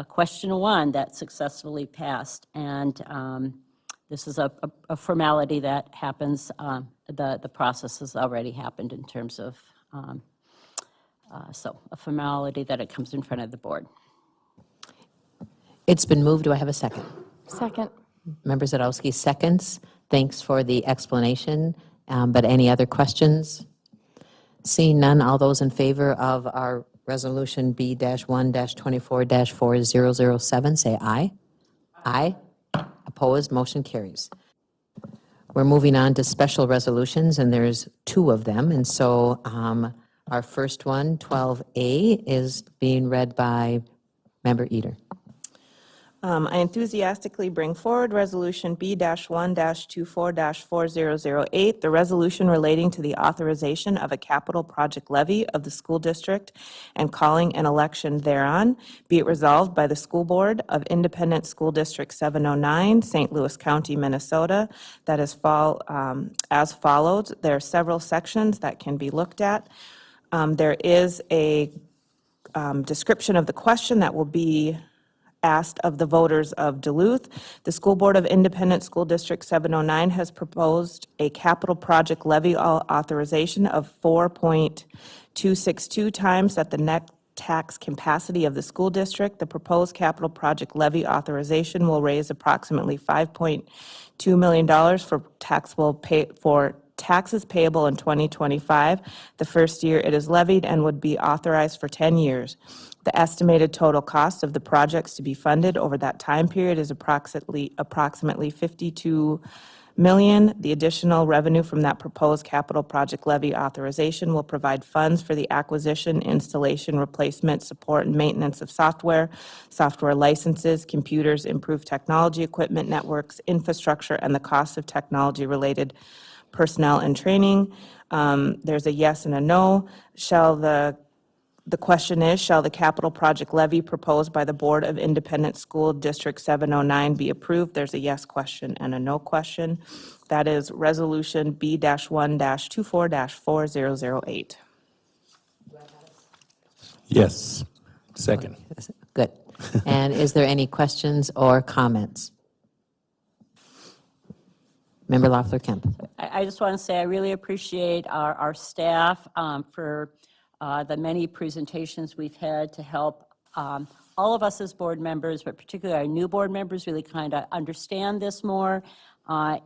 question 1 that successfully passed. And this is a formality that happens. The process has already happened in terms of so a formality that it comes in front of the board. It's been moved. Do I have a second? Second. Member Zadowski seconds. Thanks for the explanation. But any other questions? Seeing none, all those in favor of our resolution B-1-24-4007, say aye. Aye. Opposed? Motion carries. We're moving on to special resolutions, and there's 2 of them. And so our first one, 12A, is being read by Member Eder. I enthusiastically bring forward Resolution B-1-24-4008, the resolution relating to the authorization of a capital project levy of the school district and calling an election thereon. Be it resolved by the School Board of Independent School District 709, St. Louis County, Minnesota, that is as follows. There are several sections that can be looked at. There is a description of the question that will be asked of the voters of Duluth. The School Board of Independent School District 709 has proposed a capital project levy authorization of 4.262 times at the net tax capacity of the school district. The proposed capital project levy authorization will raise approximately $5.2 million for taxes payable in 2025, the first year it is levied, and would be authorized for 10 years. The estimated total cost of the projects to be funded over that time period is approximately $52 million. The additional revenue from that proposed capital project levy authorization will provide funds for the acquisition, installation, replacement, support, and maintenance of software licenses, computers, improved technology equipment, networks, infrastructure, and the cost of technology-related personnel and training. There's a yes and a no. The question is, shall the capital project levy proposed by the Board of Independent School District 709 be approved? There's a yes question and a no question. That is Resolution B-1-24-4008. Yes. Second. Good. And is there any questions or comments? Member Loeffler Kemp. I just want to say I really appreciate our staff for the many presentations we've had to help all of us as board members, but particularly our new board members, really kind of understand this more. I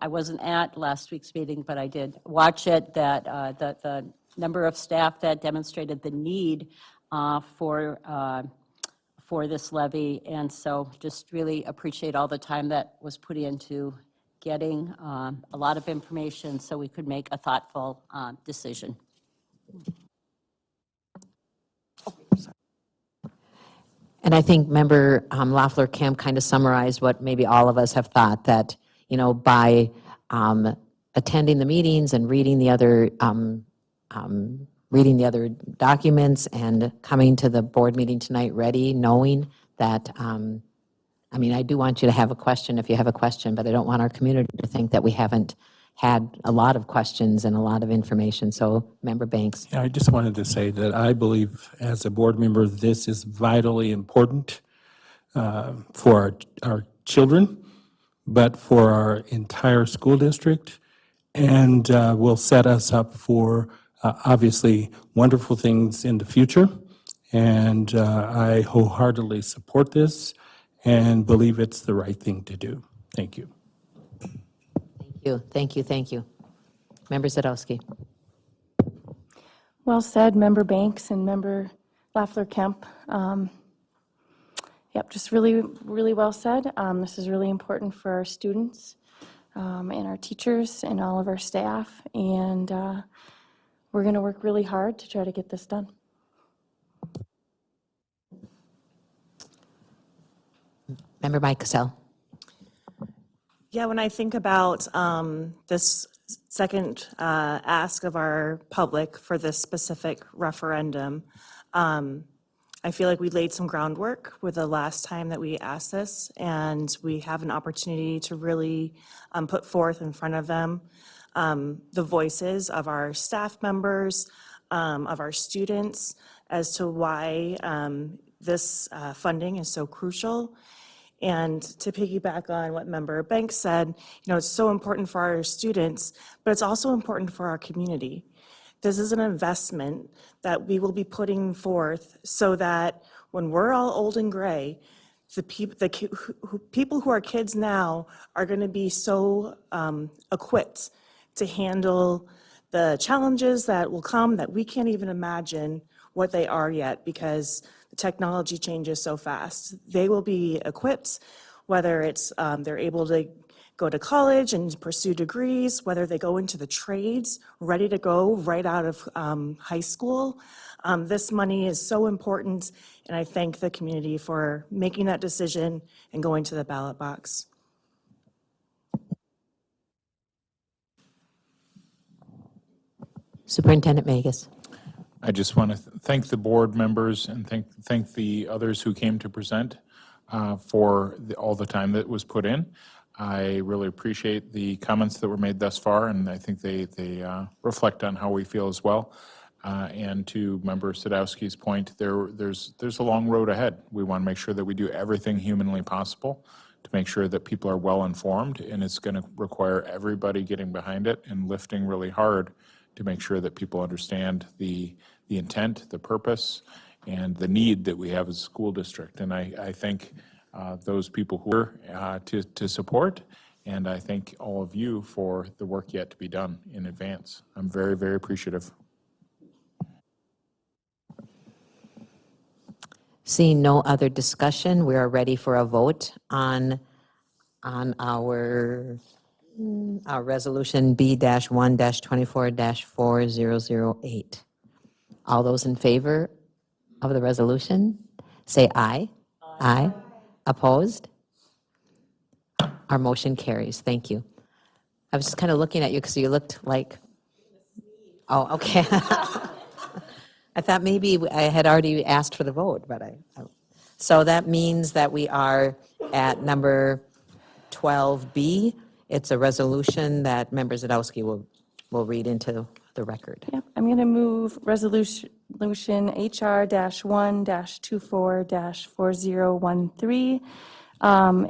wasn't at last week's meeting, but I did watch it, that the number of staff that demonstrated the need for this levy, and so just really appreciate all the time that was put into getting a lot of information so we could make a thoughtful decision. And I think Member Loeffler Camp kind of summarized what maybe all of us have thought, that, you know, by attending the meetings and reading the other documents and coming to the board meeting tonight ready, knowing that, I mean, I do want you to have a question if you have a question, but I don't want our community to think that we haven't had a lot of questions and a lot of information. So, Member Banks. Yeah, I just wanted to say that I believe, as a board member, this is vitally important for our children, but for our entire school district, and will set us up for obviously wonderful things in the future. And I wholeheartedly support this and believe it's the right thing to do. Thank you. Thank you, thank you, thank you. Member Zadowski. Well said, Member Banks and Member Loeffler Kemp. Yep, just really, really well said. This is really important for our students and our teachers and all of our staff, and we're going to work really hard to try to get this done. Member Mike Cassell. Yeah, when I think about this second ask of our public for this specific referendum, I feel like we laid some groundwork with the last time that we asked this, and we have an opportunity to really put forth in front of them the voices of our staff members, of our students, as to why this funding is so crucial. And to piggyback on what Member Banks said, you know, it's so important for our students, but it's also important for our community. This is an investment that we will be putting forth so that when we're all old and gray, the people who are kids now are going to be so equipped to handle the challenges that will come that we can't even imagine what they are yet, because the technology changes so fast. They will be equipped, whether it's they're able to go to college and pursue degrees, whether they go into the trades, ready to go right out of high school. This money is so important, and I thank the community for making that decision and going to the ballot box. Superintendent Magus. I just want to thank the board members and thank the others who came to present for all the time that was put in. I really appreciate the comments that were made thus far, and I think they reflect on how we feel as well. And to Member Sadowski's point, there's a long road ahead. We want to make sure that we do everything humanly possible to make sure that people are well informed, and it's going to require everybody getting behind it and lifting really hard to make sure that people understand the intent, the purpose, and the need that we have as a school district. And I thank those people who are to support, and I thank all of you for the work yet to be done in advance. I'm very, very appreciative. Seeing no other discussion, we are ready for a vote on our resolution B-1-24-4008. All those in favor of the resolution, say aye. Aye. Opposed? Our motion carries. Thank you. I was just kind of looking at you because you looked like, oh, okay. I thought maybe I had already asked for the vote, but so that means that we are at number 12B. It's a resolution that Member Zadowski will read into the record. Yep, I'm going to move resolution HR-1-24-4013.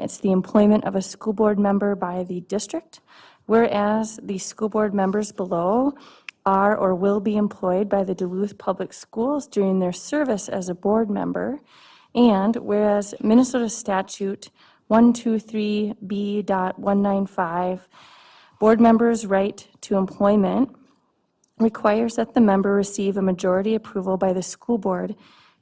It's the employment of a school board member by the district. Whereas the school board members below are or will be employed by the Duluth Public Schools during their service as a board member. And whereas Minnesota Statute 123B.195, board members' right to employment, requires that the member receive a majority approval by the school board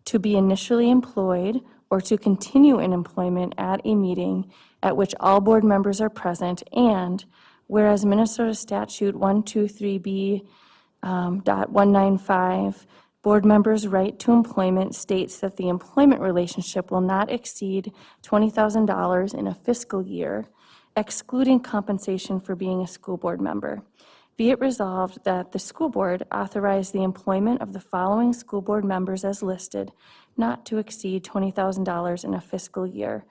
to be initially employed or to continue in employment at a meeting at which all board members are present. And whereas Minnesota Statute 123B.195, board members' right to employment states that the employment relationship will not exceed $20,000 in a fiscal year, excluding compensation for being a school board member. Be it resolved that the school board authorize the employment of the following school board members as listed, not to exceed $20,000 in a fiscal year.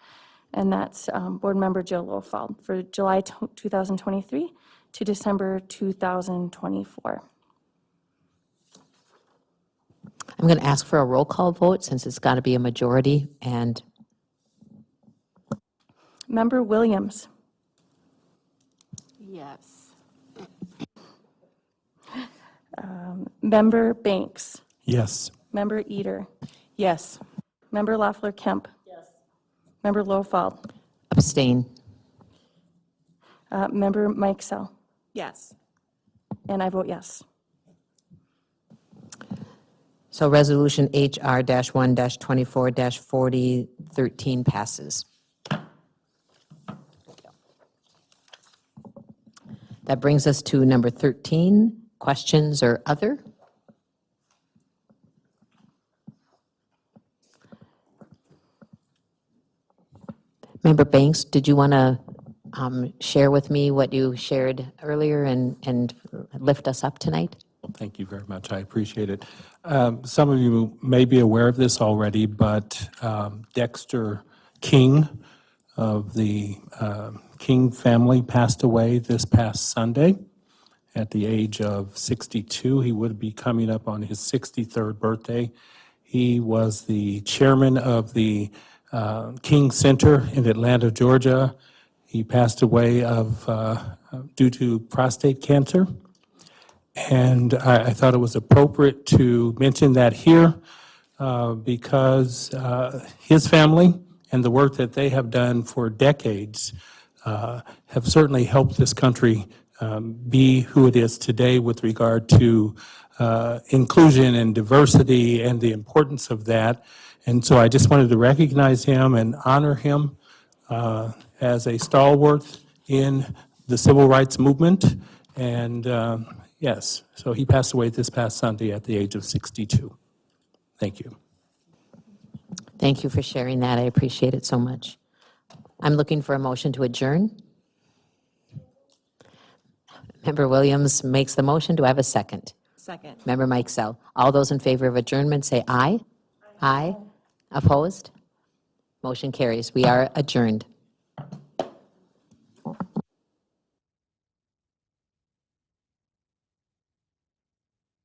And that's Board Member Jill Lofald for July 2023 to December 2024. I'm going to ask for a roll call vote since it's got to be a majority. And Member Williams. Yes. Member Banks. Yes. Member Eder. Yes. Member Loeffler Kemp. Yes. Member Lofald. abstain. Member Mike Sell. Yes. And I vote yes. So resolution HR-1-24-4013 passes. That brings us to number 13, questions or other? Member Banks, did you want to share with me what you shared earlier and lift us up tonight? Thank you very much. I appreciate it. Some of you may be aware of this already, but Dexter King of the King family passed away this past Sunday at the age of 62. He would be coming up on his 63rd birthday. He was the chairman of the King Center in Atlanta, Georgia. He passed away due to prostate cancer. And I thought it was appropriate to mention that here because his family and the work that they have done for decades have certainly helped this country be who it is today with regard to inclusion and diversity and the importance of that. And so I just wanted to recognize him and honor him as a stalwart in the civil rights movement. And yes, so he passed away this past Sunday at the age of 62. Thank you. Thank you for sharing that. I appreciate it so much. I'm looking for a motion to adjourn. Member Williams makes the motion. Do I have a second? Second. Member Mike Sell. All those in favor of adjournment say aye. Aye. Opposed? Motion carries. We are adjourned.